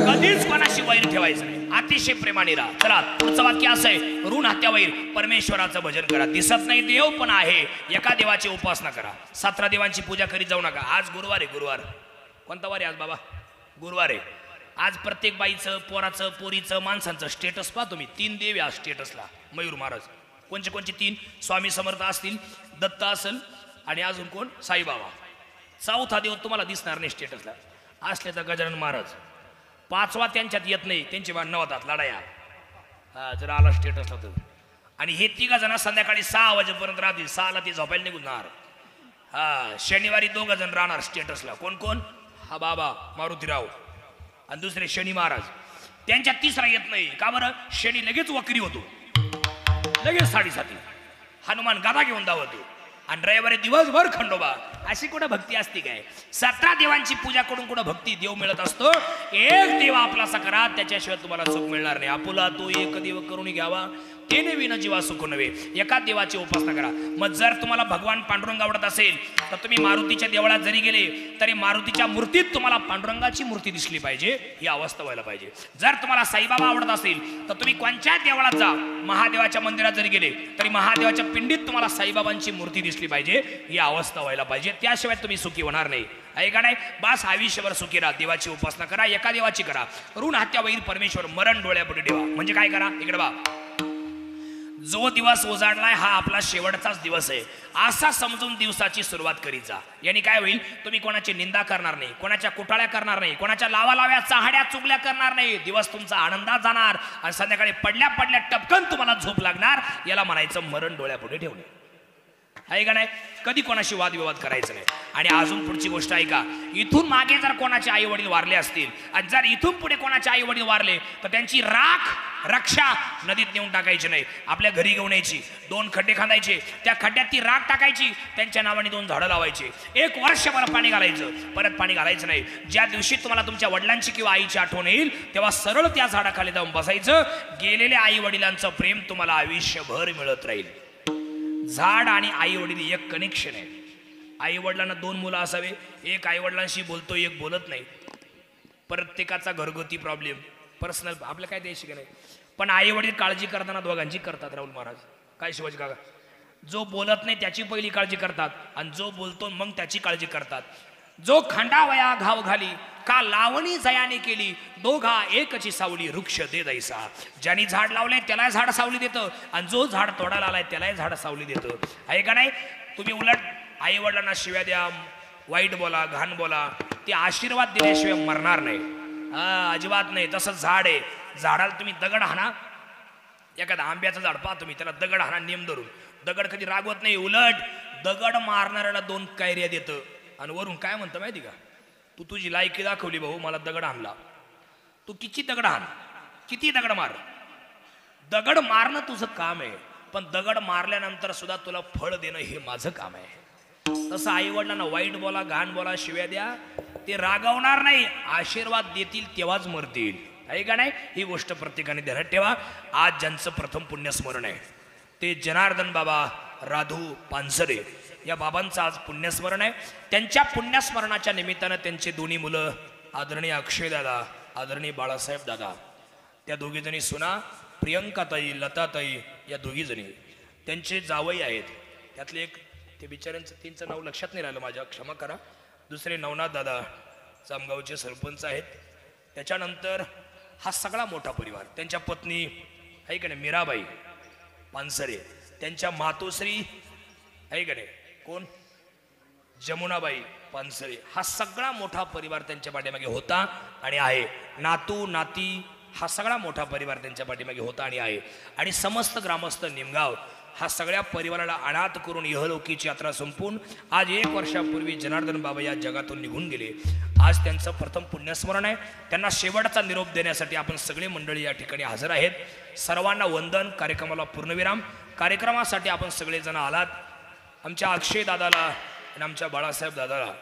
कधीच कोणाशी वैर ठेवायचं नाही. अतिशय प्रेमाने राहा. चला पुढचं वाक्य असं आहे, ऋण हत्या वैर. परमेश्वराचं भजन करा. दिसत नाही देव पण आहे. एका देवाची उपासना करा. 17 देवांची पूजा करीत जाऊ नका. आज गुरुवार आहे. गुरुवार कोणता वार आहे आज बाबा? गुरुवार आहे. आज प्रत्येक बाईचं, पोराचं, पोरीचं, माणसांचं स्टेटस पहा तुम्ही. 3 देव आहे स्टेटसला. मयूर महाराज. कोणचे कोणचे 3? स्वामी समर्थ असतील, दत्त असेल आणि अजून कोण? साईबाबा. 4था देव तुम्हाला दिसणार नाही स्टेटसला. असले तर गजानन महाराज. 5वा त्यांच्यात येत नाही. त्यांची भांडणं होतात, लढाया. जर आला स्टेटसला तर. आणि हे 3 जण संध्याकाळी 6 वाजेपर्यंत राहतील. 6ला ते झोपायला निघणार. शनिवारी 2 जण राहणार स्टेटसला. कोण कोण? हा बाबा मारुतीराव आणि दुसरे शनी महाराज. त्यांच्यात 3रा येत नाही. का बरं? शनी लगेच वक्री होतो, लगेच 7:30. हनुमान गादा घेऊन धावतो आणि रविवारी दिवसभर खंडोबा. अशी कुठं भक्ती असते काय? 17 देवांची पूजा करून कुठं भक्ती देव मिळत असतो. एक देव आपलासा करा, त्याच्याशिवाय तुम्हाला सुख मिळणार नाही. आपुला तो एक देव करून घ्यावा, तेने विन जीवा सुख नव्हे. एका देवाची उपासना करा. मग जर तुम्हाला भगवान पांडुरंग आवडत असेल तर तुम्ही मारुतीच्या देवळात जरी गेले तरी मारुतीच्या मूर्तीत तुम्हाला पांडुरंगाची मूर्ती दिसली पाहिजे. ही अवस्था व्हायला पाहिजे. जर तुम्हाला साईबाबा आवडत असेल तर तुम्ही कोणत्या देवळात जा. महादेवाच्या मंदिरात जरी गेले तरी महादेवाच्या पिंडीत तुम्हाला साईबाबांची मूर्ती दिसली पाहिजे. ही अवस्था व्हायला पाहिजे. त्याशिवाय तुम्ही सुखी होणार नाही. आहे का नाही? बास आयुष्यभर सुखी राहा, देवाची उपासना करा, एका देवाची करा, ऋण हत्यावैर परमेश्वर मरण डोळ्यापुढे ठेवा. म्हणजे काय करा? इकडे बा, जो दिवस उजाडलाय हा आपला शेवटचाच दिवस आहे असा समजून दिवसाची सुरुवात करीत जा. यांनी काय होईल? तुम्ही कोणाची निंदा करणार नाही, कोणाच्या कुटाळ्या करणार नाही, कोणाच्या लावालाव्या चहाड्या चुगल्या करणार नाही. दिवस तुमचा आनंदात जाणार आणि संध्याकाळी पडल्या पडल्या टपकन तुम्हाला झोप लागणार. याला म्हणायचं मरण डोळ्यापुढे ठेवणे. आहे का नाही? कधी कोणाशी वादविवाद करायचं नाही. आणि अजून पुढची गोष्ट आहे का, इथून मागे जर कोणाचे आई वडील वारले असतील आणि जर इथून पुढे कोणाचे आई वडील वारले तर त्यांची राख रक्षा नदीत नेऊन टाकायची नाही, आपल्या घरी घेऊन यायची. 2 खड्डे खांदायचे, त्या खड्ड्यात ती राख टाकायची, त्यांच्या नावाने 2 झाडं लावायची. 1 वर्षभर पाणी घालायचं, परत पाणी घालायचं नाही. ज्या दिवशी तुम्हाला तुमच्या वडिलांची किंवा आईची आठवण येईल तेव्हा सरळ त्या झाडाखाली जाऊन बसायचं. गेलेल्या आई वडिलांचं प्रेम तुम्हाला आयुष्यभर मिळत राहील. झाड आणि आई वडील एक कनेक्शन आहे. आई वडिलांना 2 मुलं असावे, एक आई वडिलांशी बोलतो, एक बोलत नाही. प्रत्येकाचा घरगुती प्रॉब्लेम, पर्सनल, आपलं काय द्यायची का नाही. पण आई वडील काळजी करताना दोघांची करतात. राहुल महाराज काय शिवाजी काका, जो बोलत नाही त्याची पहिली काळजी करतात आणि जो बोलतो मग त्याची काळजी करतात. जो खंडावया घाव घाली का लावणी जयाने केली, दोघा एकची सावली वृक्ष दे दैसा. ज्यांनी झाड लावले त्याला झाड सावली देतं आणि जो झाड तोडायला आलाय त्यालाही झाड सावली देतं. आहे का नाही? तुम्ही उलट आई वडिलांना शिव्या द्या, वाईट बोला, घाण बोला, ते आशीर्वाद दिल्याशिवाय मरणार नाही. अजिबात नाही. तसं झाड आहे, झाडाला तुम्ही दगड हाना, एखादा आंब्याचं झाड पहा तुम्ही, त्याला दगड हाना नेम धरून, दगड कधी रागवत नाही. उलट दगड मारणाऱ्याला 2 कैऱ्या देतं आणि वरून काय म्हणतं माहिती का, तू तुझी लायकी दाखवली भाऊ, मला दगड आणला. तू किती दगड हाण, किती दगड मार, दगड मारणं तुझं काम आहे, पण दगड मारल्यानंतर सुद्धा तुला फळ देणं हे माझं काम आहे. तसं आई वडिलांना वाईट बोला, घाण बोला, शिव्या द्या, ते रागवणार नाही, आशीर्वाद देतील तेव्हाच मरतील. आहे का नाही? ही गोष्ट प्रत्येकाने ध्यानात ठेवा. आज ज्यांचं प्रथम पुण्यस्मरण आहे ते जनार्दन बाबा राधू पानसरे या बाबांचं आज पुण्यस्मरण आहे. त्यांच्या पुण्यस्मरणाच्या निमित्तानं त्यांचे 2 मुलं आदरणीय अक्षय दादा, आदरणीय बाळासाहेब दादा, त्या 2 जणी सुना प्रियंकाताई, लताताई या 2 जणी त्यांचे जावई आहेत. त्यातले एक, ते बिचाऱ्यांचं 3चं नाव लक्षात नाही राहिलं माझ्या, क्षमा करा. दुसरे नवनाथ दादा जामगावचे सरपंच आहेत. त्याच्यानंतर हा सगळा मोठा परिवार, त्यांच्या पत्नी आहे का नाही मीराबाई पानसरे, त्यांच्या मातोश्री आहे का नाही कोण जमुनाबाई पानसरे, हा सगळा मोठा परिवार त्यांच्या पाठीमागे होता आणि आहे. नातू नाती हा सगळा मोठा परिवार त्यांच्या पाठीमागे होता आणि आहे. आणि समस्त ग्रामस्थ निमगाव हा सगळ्या परिवाराला अनाथ करून इहलोकीची यात्रा संपून आज 1 वर्षापूर्वी जनार्दन बाबा या जगातून निघून गेले. आज त्यांचं प्रथम पुण्यस्मरण आहे. त्यांना शेवटचा निरोप देण्यासाठी आपण सगळे मंडळी या ठिकाणी हजर आहेत. सर्वांना वंदन. कार्यक्रमाला पूर्णविराम. कार्यक्रमासाठी आपण सगळेजण आलात. आमच्या अक्षय दादाला आणि आमच्या बाळासाहेब दादाला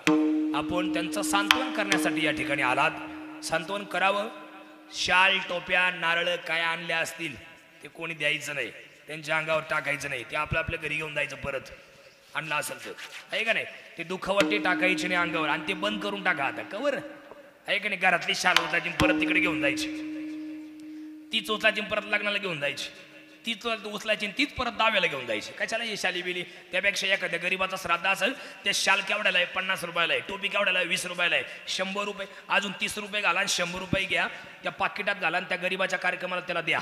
आपण त्यांचं सांत्वन करण्यासाठी या ठिकाणी आलात. सांत्वन करावं. शाल, टोप्या, नारळ काय आणल्या असतील ते कोणी द्यायचं नाही, त्यांच्या अंगावर टाकायचं नाही, ते आपलं आपल्या घरी घेऊन जायचं. परत आणलं असेल तर आहे का नाही, ते दुःखवटी टाकायची नाही अंगावर आणि ते बंद करून टाका. आता कवर आहे का नाही, घरातली शाल उचलायची परत तिकडे घेऊन जायची, तीच उचलायची परत लग्नाला घेऊन जायची, तीच उचलायची तीच परत दाव्याला घेऊन जायची. कशाला ही शाली बिली? त्यापेक्षा एखाद्या गरीबाचा श्राद्ध असेल ते शाल केवढ्याला आहे? 50 रुपयाला आहे. टोपी केवढ्याला आहे? 20 रुपयाला आहे. 100 रुपये अजून 30 रुपये घाला आणि 100 रुपये घ्या, त्या पाकिटात घाला आणि त्या गरीबाच्या कार्यक्रमाला त्याला द्या.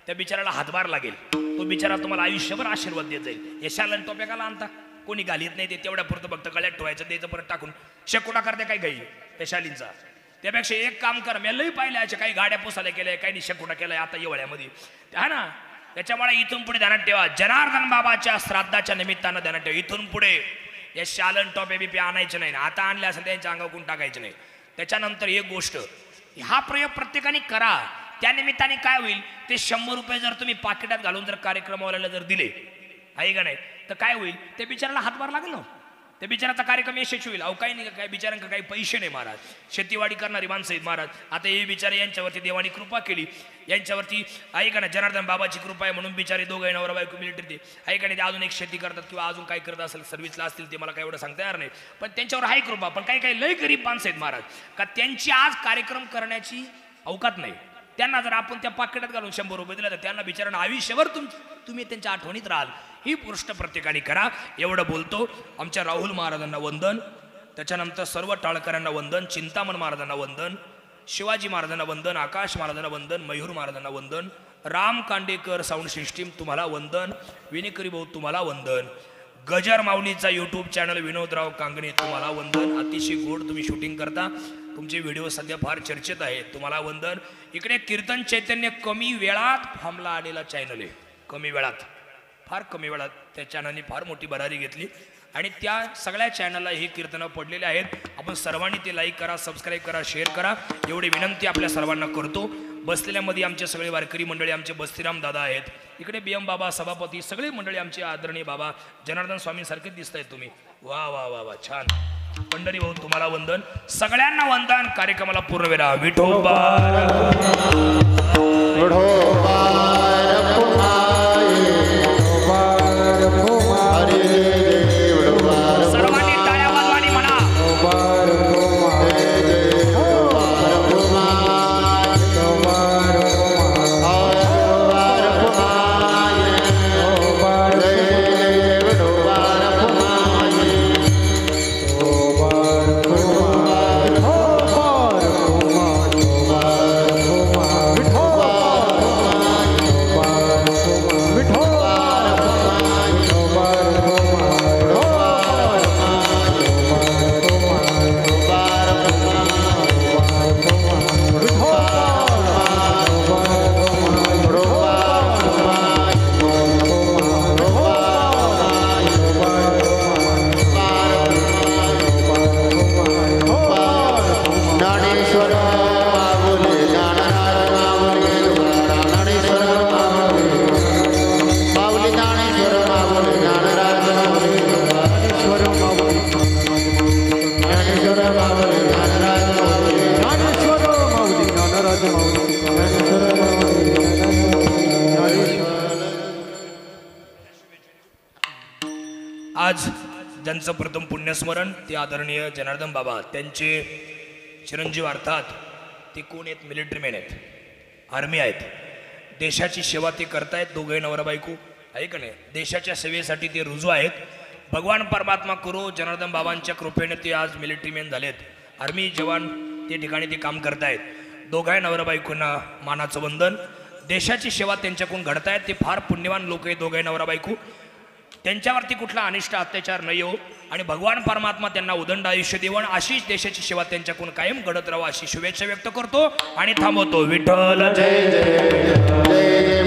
त्या बिचाराला हातभार लागेल, तो बिचारा तुम्हाला आयुष्यभर आशीर्वाद देत जाईल. हे शाल आणि टोप्या काला आणता? कोणी घालीत नाही, ते तेवढ्या पुरतं फक्त गळ्यात ठेवायचं, द्यायचं परत टाकून. शेकोटा करते काय गाई त्या शालींचा. त्यापेक्षा एक काम कर, मी लई पाहिलं अशा काही गाड्या पुसायला केल्या, काही शेकोटा केलाय आता एवढ्यामध्ये, हा ना. त्याच्यामुळे इथून पुढे ध्यानात ठेवा, जनार्दन बाबाच्या श्राद्धाच्या निमित्तानं ध्यानात ठेवा, इथून पुढे या शालन टोप्या बिप्या आणायचे नाही. आता आणले असेल त्यांच्या अंगावरून टाकायचे नाही. त्याच्यानंतर एक गोष्ट, हा प्रयोग प्रत्येकाने करा. त्या निमित्ताने काय होईल, ते 100 रुपये जर तुम्ही पाकिटात घालून जर कार्यक्रमावाल्याला जर दिले आहे का नाही, तर काय होईल, ते बिचाराला हातभार लागेल ना, त्या बिचाराचा कार्यक्रम यशस्वी होईल. अहो काही नाही, काय बिचारांका काही पैसे नाही महाराज, शेतीवाडी करणारी माणसं आहेत महाराज. आता हे बिचारे यांच्यावरती देवानी कृपा केली, यांच्यावरती आहे का ना जनार्दन बाबाची कृपा आहे म्हणून बिचारे दोघं नवरा बायको मिलिटरी आहे का नाही, ते अजून एक शेती करतात किंवा अजून काय करत असेल, सर्व्हिसला असतील, ते मला काय एवढं सांगता येणार नाही, पण त्यांच्यावर आहे कृपा. पण काही काही लय गरीब माणसं आहेत महाराज, का त्यांची आज कार्यक्रम करण्याची अवकात नाही. त्यांना जर आपण त्या पाकिटात घालून 100 रुपये दिले तर त्यांना बिचारांना आयुष्यभर तुम्ही त्यांच्या आठवणीत राहाल. ही गोष्ट प्रत्येकाने करा. एवढं बोलतो. आमच्या राहुल महाराजांना वंदन. त्याच्यानंतर सर्व टाळकऱ्यांना वंदन, चिंतामण महाराजांना वंदन, शिवाजी महाराजांना वंदन, आकाश महाराजांना वंदन, मयूर महाराजांना वंदन, राम कांडेकर साऊंड सिस्टीम तुम्हाला वंदन, विनिकरी भाऊ तुम्हाला वंदन, गजर माऊलीचा यूट्यूब चॅनल विनोदराव कांगणे तुम्हाला वंदन. अतिशय गोड तुम्ही शूटिंग करता, तुमचे व्हिडिओ सध्या फार चर्चेत आहे, तुम्हाला वंदन. इकडे कीर्तन चैतन्य कमी वेळात फॉर्मला आलेला चॅनल आहे, कमी वेळात, फार कमी वेळात त्या चॅनलने फार मोठी भरारी घेतली आणि त्या सगळ्या चॅनलला ही कीर्तनं पडलेली आहेत. आपण सर्वांनी ते लाईक करा, सबस्क्राईब करा, शेअर करा, एवढी विनंती आपल्या सर्वांना करतो. बसलेल्यामध्ये आमचे सगळे वारकरी मंडळी, आमचे बस्तीराम दादा आहेत, इकडे BM बाबा सभापती, सगळे मंडळी आमचे आदरणीय बाबा जनार्दन स्वामींसारखेच दिसत आहेत तुम्ही. वा वा वा वा, छान. पंढरी भाऊ तुम्हाला वंदन, सगळ्यांना वंदन. कार्यक्रमाला पूर्ण वेळा विठोबा सर्वांनी टाळ्या वाजवानी म्हणा. आज ज्यांचं प्रथम पुण्यस्मरण ते आदरणीय जनार्दन बाबा, त्यांचे चिरंजीव अर्थात ते कोण आहेत? मिलिटरी मॅन आहेत, आर्मी आहेत, देशाची सेवा ते करतायत. दोघे नवरा बायको आहे का नाही, देशाच्या सेवेसाठी ते रुजू आहेत. भगवान परमात्मा करो, जनार्दन बाबांच्या कृपेने ते आज मिलिटरी मॅन झालेत, आर्मी जवान ते ठिकाणी ते काम करतायत. दोघाही नवरा बायकोंना मानाचं वंदन. देशाची सेवा त्यांच्याकडून घडतायत, ते फार पुण्यवान लोक आहेत दोघे नवरा बायको. त्यांच्यावरती कुठला अनिष्ट अत्याचार नाही हो आणि भगवान परमात्मा त्यांना उदंड आयुष्य देवण, अशीच देशाची सेवा त्यांच्याकडून कायम घडत राहावं अशी शुभेच्छा व्यक्त करतो आणि थांबवतो. विठ्ठल जय जय जय